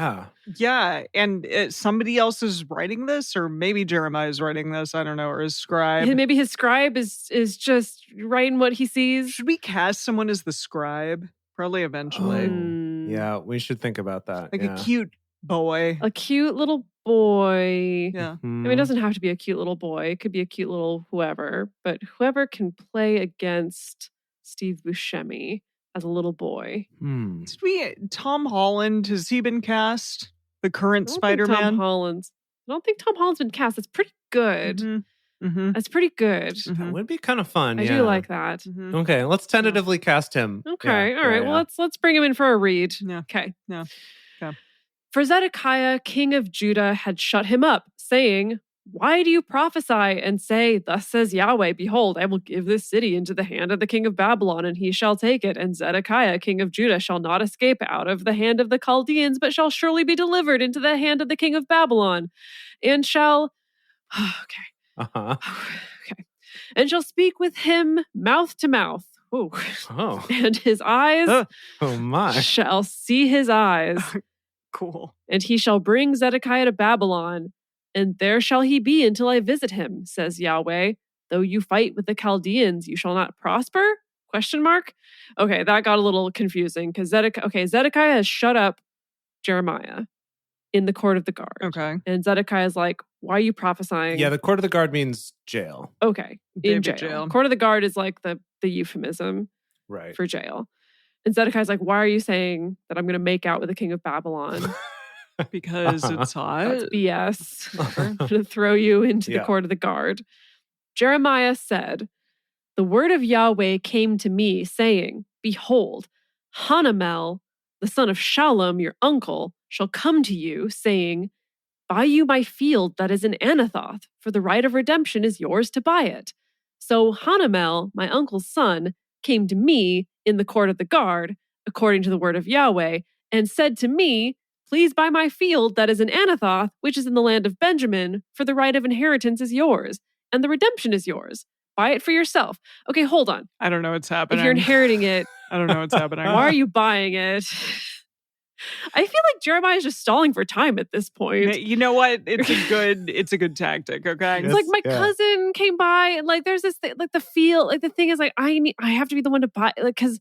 Yeah, and somebody else is writing this, or maybe Jeremiah is writing this, I don't know, or his scribe. Maybe his scribe is just writing what he sees. Should we cast someone as the scribe? Probably eventually. Yeah, we should think about that. Like a cute boy. A cute little boy. Yeah. I mean, it doesn't have to be a cute little boy. It could be a cute little whoever, but whoever can play against Steve Buscemi as a little boy. Tom Holland, has he been cast? The current Spider-Man? I don't think Tom Holland's been cast. That's pretty good. That's pretty good. That would be kind of fun. I do like that. Okay, let's tentatively cast him. Okay, all right. Well, let's bring him in for a read. Yeah. Okay. Yeah. For Zedekiah, king of Judah, had shut him up, saying, "Why do you prophesy and say, 'Thus says Yahweh, behold, I will give this city into the hand of the king of Babylon, and he shall take it. And Zedekiah, king of Judah, shall not escape out of the hand of the Chaldeans, but shall surely be delivered into the hand of the king of Babylon, and shall..." Okay. Okay. "And shall speak with him mouth to mouth. And his eyes shall see his eyes. Cool. And he shall bring Zedekiah to Babylon, and there shall he be until I visit him, says Yahweh. Though you fight with the Chaldeans, you shall not prosper? Question mark. Okay, that got a little confusing because Zedekiah has shut up Jeremiah in the court of the guard. Okay. And Zedekiah's like, "Why are you prophesying?" Yeah, the court of the guard means jail. Okay. In jail. Court of the guard is like the euphemism for jail. And Zedekiah's like, "Why are you saying that I'm going to make out with the king of Babylon?" Because it's hot. That's BS. I'm going to throw you into the court of the guard. Jeremiah said, "The word of Yahweh came to me, saying, Behold, Hanamel, the son of Shallum, your uncle, shall come to you, saying, Buy you my field that is in Anathoth, for the right of redemption is yours to buy it. So Hanamel, my uncle's son, came to me in the court of the guard, according to the word of Yahweh, and said to me, Please buy my field that is in Anathoth, which is in the land of Benjamin, for the right of inheritance is yours, and the redemption is yours. Buy it for yourself." Okay, hold on. I don't know what's happening. If you're inheriting it, I don't know what's happening. Why are you buying it? I feel like Jeremiah is just stalling for time at this point. You know what? It's a good tactic. Okay, it's like my cousin came by, and like there's this thing, like the field, like the thing is like I have to be the one to buy, like because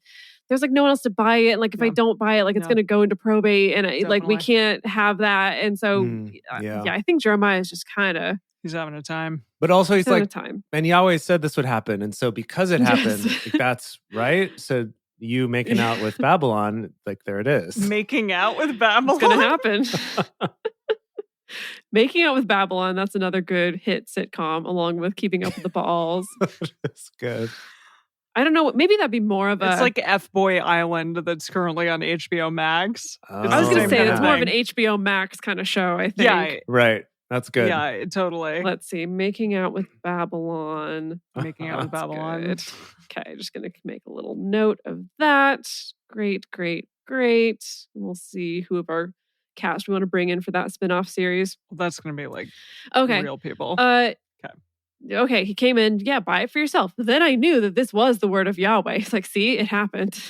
there's like no one else to buy it. And, like if I don't buy it, like it's going to go into probate, and like we can't have that. And so I think Jeremiah is just kind of he's having a time. But also he's like, time. And Yahweh said this would happen, and so because it happened, like, that's right. So you making out with Babylon, like there it is. Making out with Babylon? It's going to happen. Making Out with Babylon, that's another good hit sitcom, along with Keeping Up with the Balls. That's good. I don't know. Maybe that'd be more of a... It's like F-Boy Island that's currently on HBO Max. I was going to say, it's more of an HBO Max kind of show, I think. Yeah. Right. That's good. Yeah, totally. Let's see. Making Out with Babylon. Making Out with Babylon. Good. Okay, just going to make a little note of that. Great. We'll see who of our cast we want to bring in for that spin-off series. Well, that's going to be like real people. Okay, he came in, buy it for yourself. But then I knew that this was the word of Yahweh. It's like, see, it happened.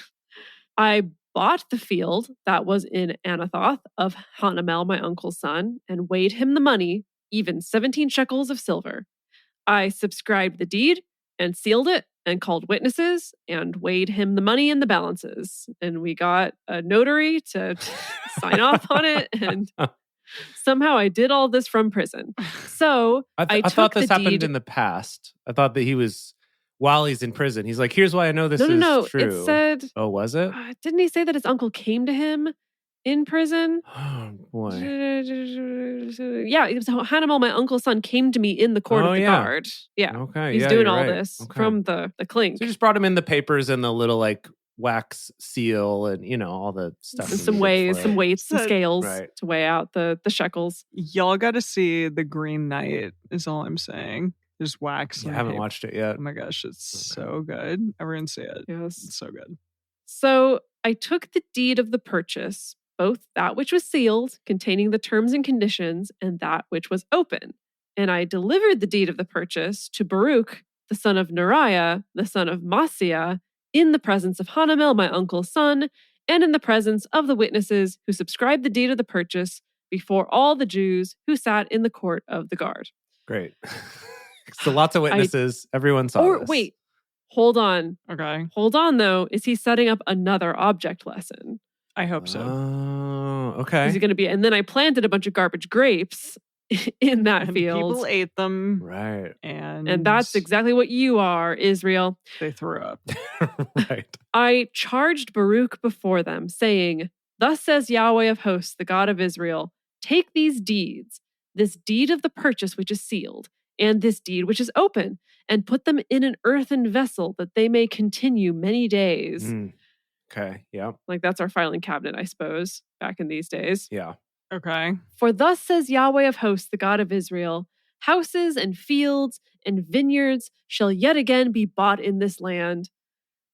I bought the field that was in Anathoth of Hanamel, my uncle's son, and weighed him the money, even 17 shekels of silver. I subscribed the deed and sealed it and called witnesses and weighed him the money and the balances. And we got a notary to sign off on it. And somehow I did all this from prison. So I thought this happened in the past. I thought that he was, while he's in prison, he's like, here's why I know this is true. It said... Oh, was it? Didn't he say that his uncle came to him in prison? Oh, boy. Yeah, it was Hanamel, my uncle's son, came to me in the court of the guard. Yeah. Okay. He's doing all this from the clink. So you just brought him in the papers and the little like wax seal and, all the stuff. And some weights, some scales to weigh out the shekels. Y'all got to see The Green Knight is all I'm saying. Just wax. I haven't watched it yet. Oh my gosh, it's so good. Everyone see it. Yes. It's so good. So I took the deed of the purchase, both that which was sealed, containing the terms and conditions, and that which was open. And I delivered the deed of the purchase to Baruch, the son of Neriah, the son of Maaseiah, in the presence of Hanamel, my uncle's son, and in the presence of the witnesses who subscribed the deed of the purchase before all the Jews who sat in the court of the guard. Great. So lots of witnesses. Everyone saw this. Wait, hold on. Okay. Hold on, though. Is he setting up another object lesson? I hope so. Oh, okay. Is he going to be? And then I planted a bunch of garbage grapes in that And field. people ate them. Right. And that's exactly what you are, Israel. They threw up. Right. I charged Baruch before them, saying, Thus says Yahweh of hosts, the God of Israel, take these deeds, this deed of the purchase which is sealed, and this deed which is open, and put them in an earthen vessel that they may continue many days. Okay. Yeah. Like that's our filing cabinet, I suppose, back in these days. Yeah. Okay. For thus says Yahweh of hosts, the God of Israel, houses and fields and vineyards shall yet again be bought in this land.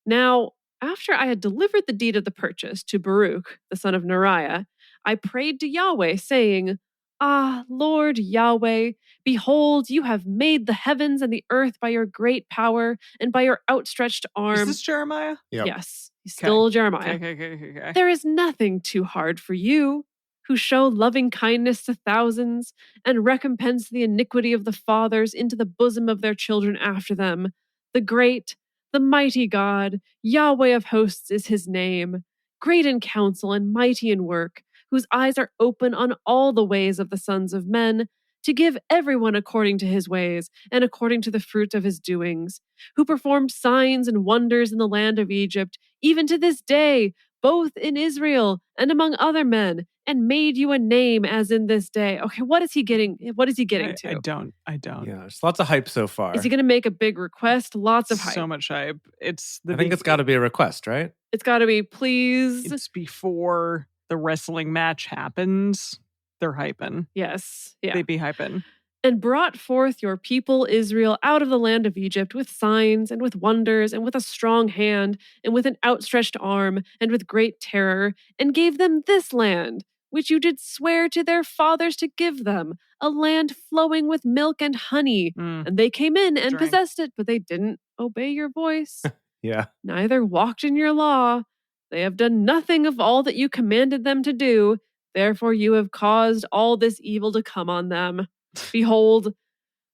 Now, after I had delivered the deed of the purchase to Baruch, the son of Neriah, I prayed to Yahweh, saying, Ah, Lord Yahweh, behold, you have made the heavens and the earth by your great power and by your outstretched arm. Is this Jeremiah? Yep. Yes, he's still Okay. Jeremiah. Okay. There is nothing too hard for you, who show loving kindness to thousands and recompense the iniquity of the fathers into the bosom of their children after them. The great, the mighty God, Yahweh of hosts is his name, great in counsel and mighty in work, whose eyes are open on all the ways of the sons of men, to give everyone according to his ways and according to the fruit of his doings, who performed signs and wonders in the land of Egypt, even to this day, both in Israel and among other men, and made you a name as in this day. Okay, what is he getting? What is he getting to? I don't. Yeah. There's lots of hype so far. Is he going to make a big request? Lots of hype. So much hype. It's the I think it's got to be a request, right? It's got to be, please. It's before the wrestling match happens. They're hyping. Yes. Yeah. They be hyping. And brought forth your people Israel out of the land of Egypt with signs and with wonders and with a strong hand and with an outstretched arm and with great terror, and gave them this land, which you did swear to their fathers to give them, a land flowing with milk and honey. And they came in and Drank. possessed it, but they didn't obey your voice. Yeah. Neither walked in your law. They have done nothing of all that you commanded them to do. Therefore you have caused all this evil to come on them. Behold,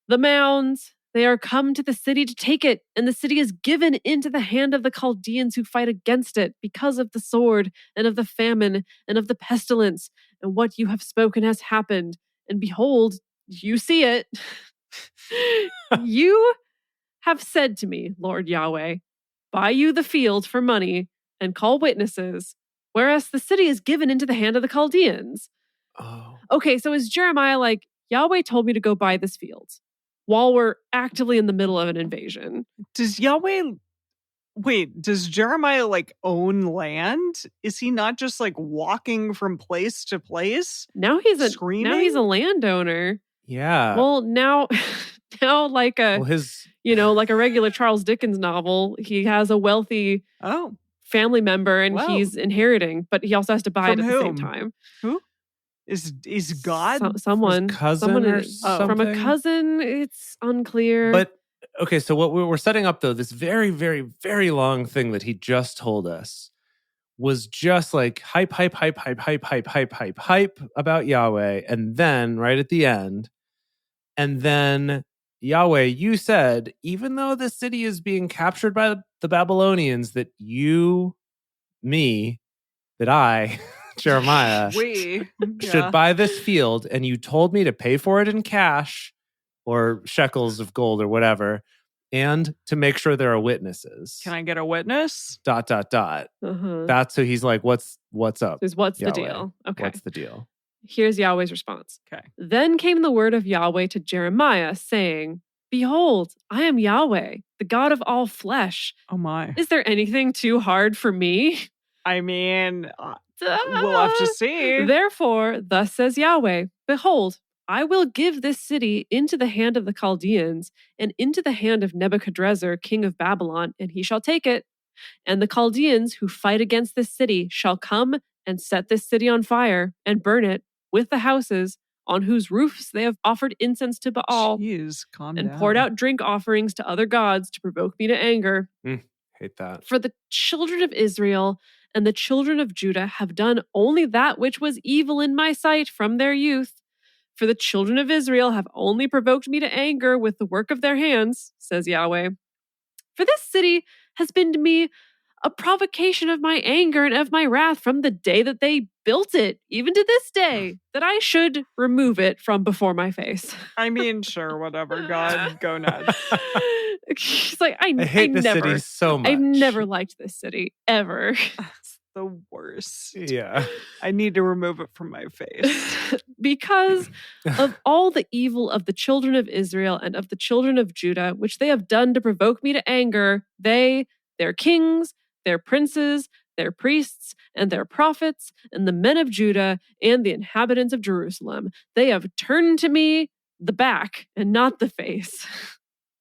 the mounds, they are come to the city to take it, and the city is given into the hand of the Chaldeans who fight against it because of the sword and of the famine and of the pestilence, and what you have spoken has happened. And behold, you see it. You have said to me, Lord Yahweh, buy you the field for money and call witnesses, whereas the city is given into the hand of the Chaldeans. Oh. Okay, so is Jeremiah like, Yahweh told me to go buy this field while we're actively in the middle of an invasion? Does Jeremiah like own land? Is he not just like walking from place to place? Now he's a screaming? landowner. Yeah. Well, now like a his like a regular Charles Dickens novel, he has a wealthy family member and he's inheriting, but he also has to buy it at the same time. Who? Is God someone cousin or from a cousin? It's unclear. But okay, so what we were setting up though, this very, very, very long thing that he just told us was just like hype about Yahweh, and then right at the end, and then Yahweh, you said, even though the city is being captured by the Babylonians, that I, Jeremiah, should buy this field, and you told me to pay for it in cash or shekels of gold or whatever, and to make sure there are witnesses. Can I get a witness? ... That's so he's like, what's up? What's Yahweh? the deal? Okay. What's the deal? Here's Yahweh's response. Okay. Then came the word of Yahweh to Jeremiah, saying, Behold, I am Yahweh, the God of all flesh. Oh my. Is there anything too hard for me? I mean, we'll have to see. Therefore, thus says Yahweh, Behold, I will give this city into the hand of the Chaldeans and into the hand of Nebuchadrezzar, king of Babylon, and he shall take it. And the Chaldeans who fight against this city shall come and set this city on fire and burn it with the houses on whose roofs they have offered incense to Baal and poured out drink offerings to other gods to provoke me to anger. Hate that. For the children of Israel and the children of Judah have done only that which was evil in my sight from their youth. For the children of Israel have only provoked me to anger with the work of their hands, says Yahweh. For this city has been to me a provocation of my anger and of my wrath from the day that they built it, even to this day, that I should remove it from before my face. I mean, sure, whatever. God, go nuts. She's like, I hate this city so much. I've never liked this city, ever. It's the worst. Yeah. I need to remove it from my face. Because of all the evil of the children of Israel and of the children of Judah, which they have done to provoke me to anger, they, their kings, their princes, their priests, and their prophets, and the men of Judah, and the inhabitants of Jerusalem, they have turned to me the back and not the face.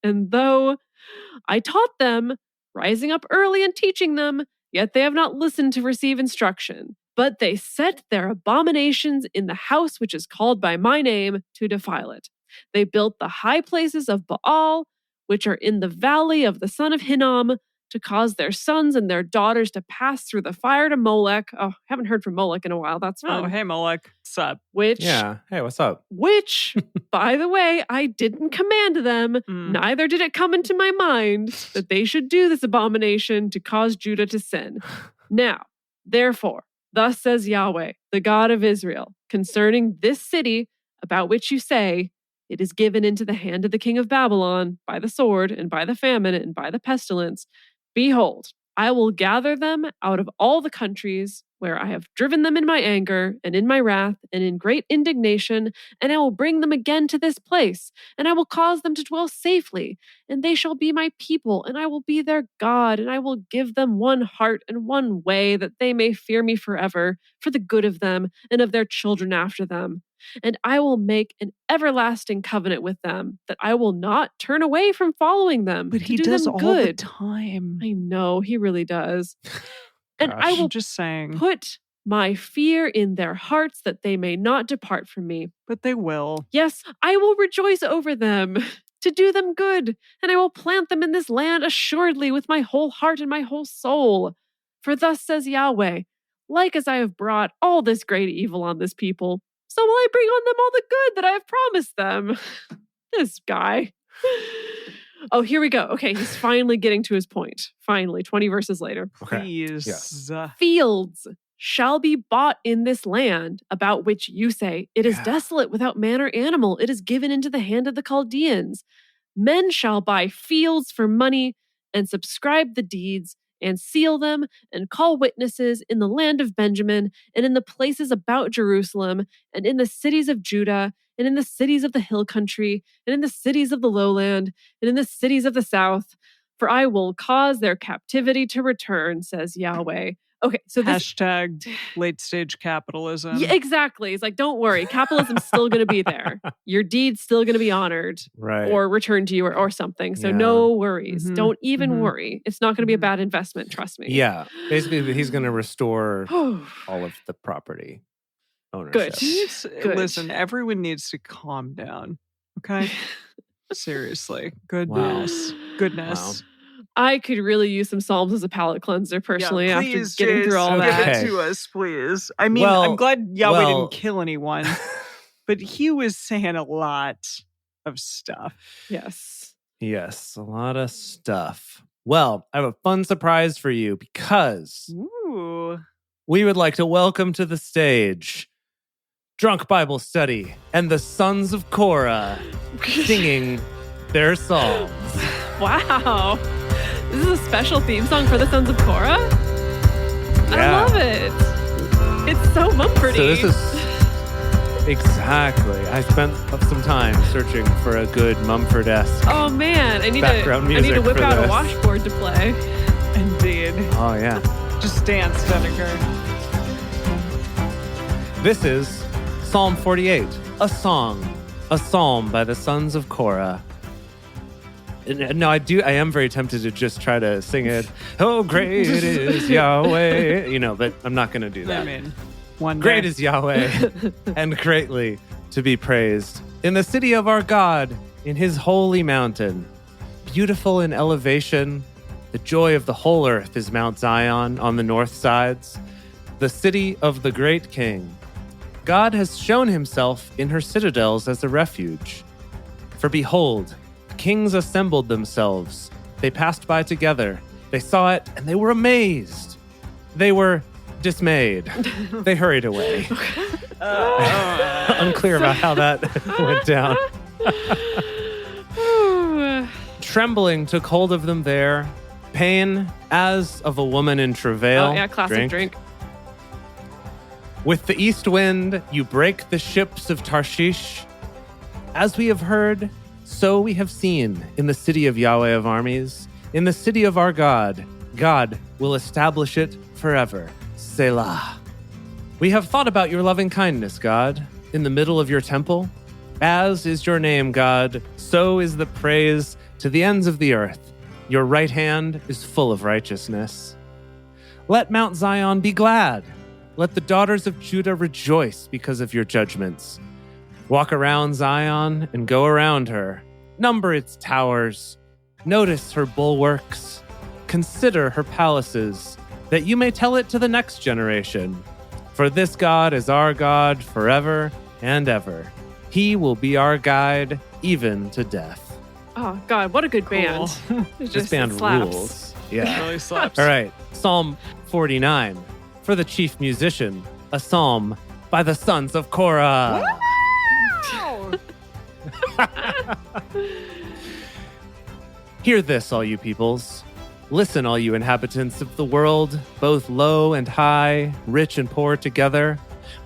And though I taught them, rising up early and teaching them, yet they have not listened to receive instruction. But they set their abominations in the house which is called by my name to defile it. They built the high places of Baal, which are in the valley of the son of Hinnom, to cause their sons and their daughters to pass through the fire to Molech. Oh, haven't heard from Molech in a while. That's fun. Oh, hey, Molech. What's up? Yeah. Hey, what's up? Which, by the way, I didn't command them, neither did it come into my mind that they should do this abomination to cause Judah to sin. Now, therefore, thus says Yahweh, the God of Israel, concerning this city about which you say, it is given into the hand of the king of Babylon by the sword and by the famine and by the pestilence. Behold, I will gather them out of all the countries where I have driven them in my anger and in my wrath and in great indignation, and I will bring them again to this place, and I will cause them to dwell safely, and they shall be my people, and I will be their God, and I will give them one heart and one way, that they may fear me forever, for the good of them and of their children after them. And I will make an everlasting covenant with them, that I will not turn away from following them. But to he do does them all good. the time. I know, he really does. And Gosh. I will I'm just saying. put my fear in their hearts, that they may not depart from me. But they will. Yes, I will rejoice over them, to do them good, and I will plant them in this land assuredly with my whole heart and my whole soul. For thus says Yahweh, like as I have brought all this great evil on this people, so will I bring on them all the good that I have promised them. This guy. Oh, here we go. Okay, he's finally getting to his point. Finally, 20 verses later. Okay. Please. Yes. Fields shall be bought in this land, about which you say, it is desolate without man or animal. It is given into the hand of the Chaldeans. Men shall buy fields for money and subscribe the deeds and seal them and call witnesses in the land of Benjamin and in the places about Jerusalem and in the cities of Judah and in the cities of the hill country and in the cities of the lowland and in the cities of the south. For I will cause their captivity to return, says Yahweh. Okay, so this Hashtag late stage capitalism. Yeah, exactly. It's like, don't worry, capitalism's still going to be there. Your deed's still going to be honored, Right. or returned to you, or something. So Yeah. no worries. Mhm. Don't even Mhm. worry. It's not going to be a Mhm. bad investment. Trust me. Yeah. Basically, he's going to restore all of the property ownership. Good. Listen, everyone needs to calm down. Okay? Seriously. Goodness. Goodness. I could really use some Psalms as a palate cleanser personally Yeah, after please, getting through all Jace, that. Give Okay. it to us, please. I mean, Well- I'm glad Yahweh well- didn't kill anyone, but he was saying a lot of stuff. Yes. Yes, a lot of stuff. Well, I have a fun surprise for you because Ooh. we would like to welcome to the stage Drunk Bible Study and the Sons of Korah singing their songs. Wow. This is a special theme song for the Sons of Korah? I Yeah. love it. It's so Mumfordy. So this is exactly. I spent some time searching for a good Mumford-esque. Oh man, I need Background to music whip for out a this. washboard to play. Indeed. Oh yeah. Just dance, Dedeker. This is Psalm 48, a psalm by the Sons of Korah. No, I am very tempted to just try to sing it. Oh, great is Yahweh. But I'm not going to do I that. mean, one Great day. is Yahweh and greatly to be praised. In the city of our God, in his holy mountain, beautiful in elevation, the joy of the whole earth is Mount Zion on the north sides, the city of the great king. God has shown himself in her citadels as a refuge. For behold, kings assembled themselves. They passed by together. They saw it and they were amazed. They were dismayed. They hurried away. Unclear about how that went down. Trembling took hold of them there. Pain as of a woman in travail. Oh, yeah, classic drink. With the east wind, you break the ships of Tarshish. As we have heard, so we have seen in the city of Yahweh of armies, in the city of our God. God will establish it forever. Selah. We have thought about your loving kindness, God, in the middle of your temple. As is your name, God, so is the praise to the ends of the earth. Your right hand is full of righteousness. Let Mount Zion be glad. Let the daughters of Judah rejoice because of your judgments. Walk around Zion and go around her. Number its towers. Notice her bulwarks. Consider her palaces, that you may tell it to the next generation. For this God is our God forever and ever. He will be our guide even to death. Oh, God, what a good band. This band rules. Yeah. Really slaps. All right. Psalm 49. For the chief musician, a psalm by the sons of Korah. Wow! Hear this, all you peoples. Listen, all you inhabitants of the world, both low and high, rich and poor together.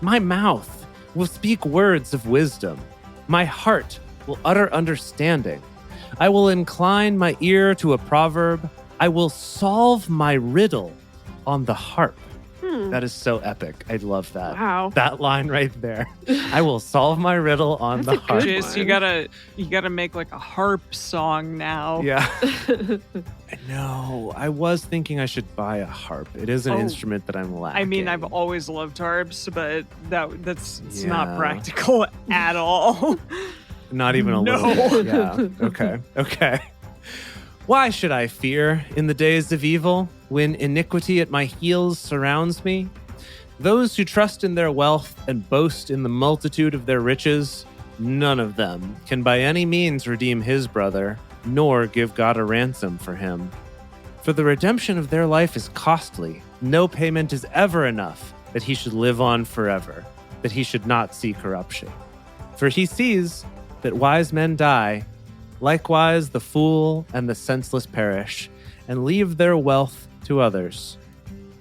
My mouth will speak words of wisdom. My heart will utter understanding. I will incline my ear to a proverb. I will solve my riddle on the harp. That is so epic. I love that. Wow. That line right there. I will solve my riddle on the harp. Jace, you gotta make like a harp song now. Yeah. No, I was thinking I should buy a harp. It is an instrument that I'm lacking. I mean, I've always loved harps, but that's it's Yeah. not practical at all. Not even a No. little bit. Yeah. Okay. Why should I fear in the days of evil, when iniquity at my heels surrounds me? Those who trust in their wealth and boast in the multitude of their riches, none of them can by any means redeem his brother, nor give God a ransom for him. For the redemption of their life is costly. No payment is ever enough that he should live on forever, that he should not see corruption. For he sees that wise men die. Likewise, the fool and the senseless perish, and leave their wealth to others.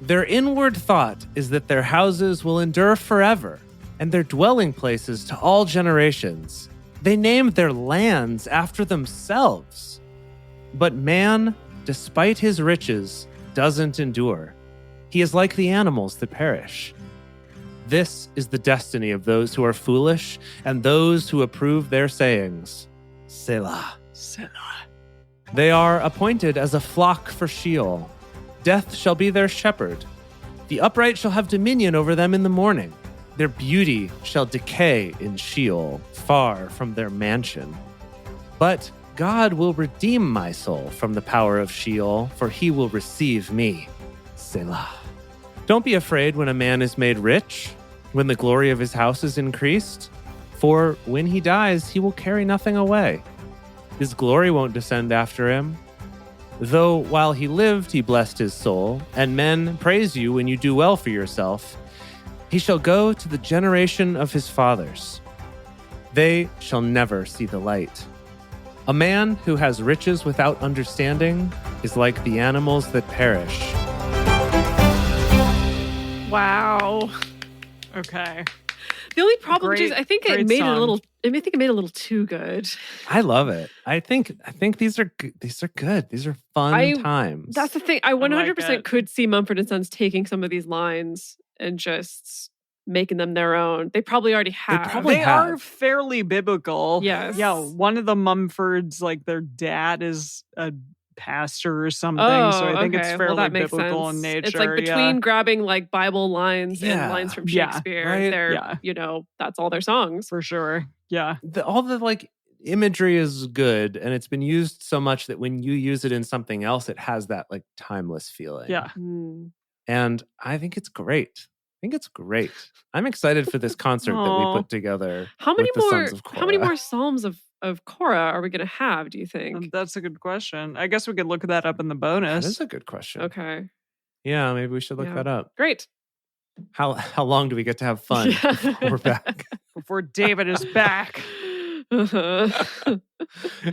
Their inward thought is that their houses will endure forever, and their dwelling places to all generations. They name their lands after themselves. But man, despite his riches, doesn't endure. He is like the animals that perish. This is the destiny of those who are foolish and those who approve their sayings. Selah. They are appointed as a flock for Sheol. Death shall be their shepherd. The upright shall have dominion over them in the morning. Their beauty shall decay in Sheol, far from their mansion. But God will redeem my soul from the power of Sheol, for he will receive me. Selah. Don't be afraid when a man is made rich, when the glory of his house is increased. For when he dies, he will carry nothing away. His glory won't descend after him. Though while he lived, he blessed his soul, and men praise you when you do well for yourself. He shall go to the generation of his fathers. They shall never see the light. A man who has riches without understanding is like the animals that perish. Wow. Okay. The only problem Great- is I think it great made it a song. little. I think it made it a little too good. I love it. I think these are good. These are fun times. That's the thing. I 100% it. could see Mumford & Sons taking some of these lines and just making them their own. They probably already have. probably They have. are fairly biblical. Yes. Yeah. One of the Mumfords, like their dad is a pastor or something. Oh, so I think it's okay. fairly That makes biblical sense. in nature. It's like between grabbing like Bible lines and Yeah. lines from Yeah. Shakespeare. Right? They're, Yeah. that's all their songs. For sure. Yeah. All the like imagery is good, and it's been used so much that when you use it in something else, it has that like timeless feeling. Yeah. And I think it's great. I'm excited for this concert that we Aw. put together. How many with the more? Sons of How many Korah. more psalms of of Korah are we going to have, do you think? That's a good question. I guess we could look that up in the That bonus. is a good question. Okay. Yeah, maybe we should look that up. Great. How long do we get to have fun before we're back? Before David is back.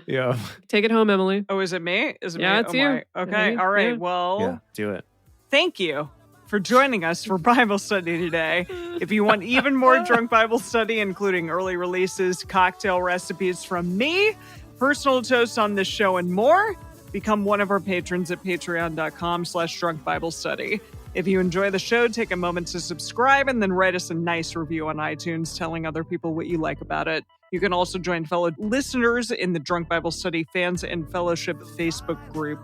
Yeah. Take it home, Emily. Oh, is it me? Is it me? Yeah, it's you. My- Okay. Yeah. All right. Yeah. Well, Yeah, do it. thank you for joining us for Bible study today. If you want even more Drunk Bible Study, including early releases, cocktail recipes from me, personal toasts on this show, and more, become one of our patrons at patreon.com/Drunk Bible Study. If you enjoy the show, take a moment to subscribe and then write us a nice review on iTunes telling other people what you like about it. You can also join fellow listeners in the Drunk Bible Study Fans and Fellowship Facebook group.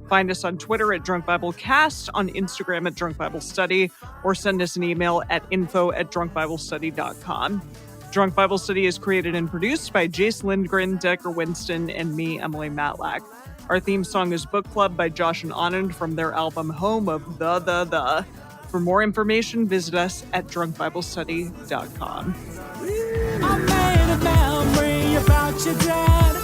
Find us on Twitter at Drunk Bible Cast, on Instagram at Drunk Bible Study, or send us an email at info@drunkbiblestudy.com. Drunk Bible Study is created and produced by Jace Lindgren, Decker Winston, and me, Emily Matlack. Our theme song is Book Club by Josh and Anand from their album Home of the. For more information, visit us at drunkbiblestudy.com. I made a memory about your dad.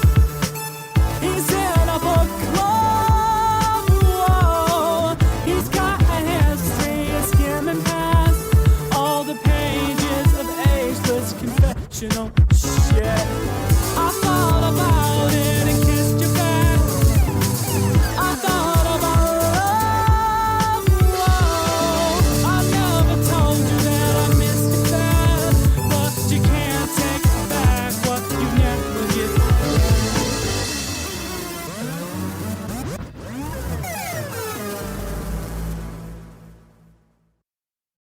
He's in a book club. Whoa. He's got a history of skimming past all the pages of ageless confessional shit.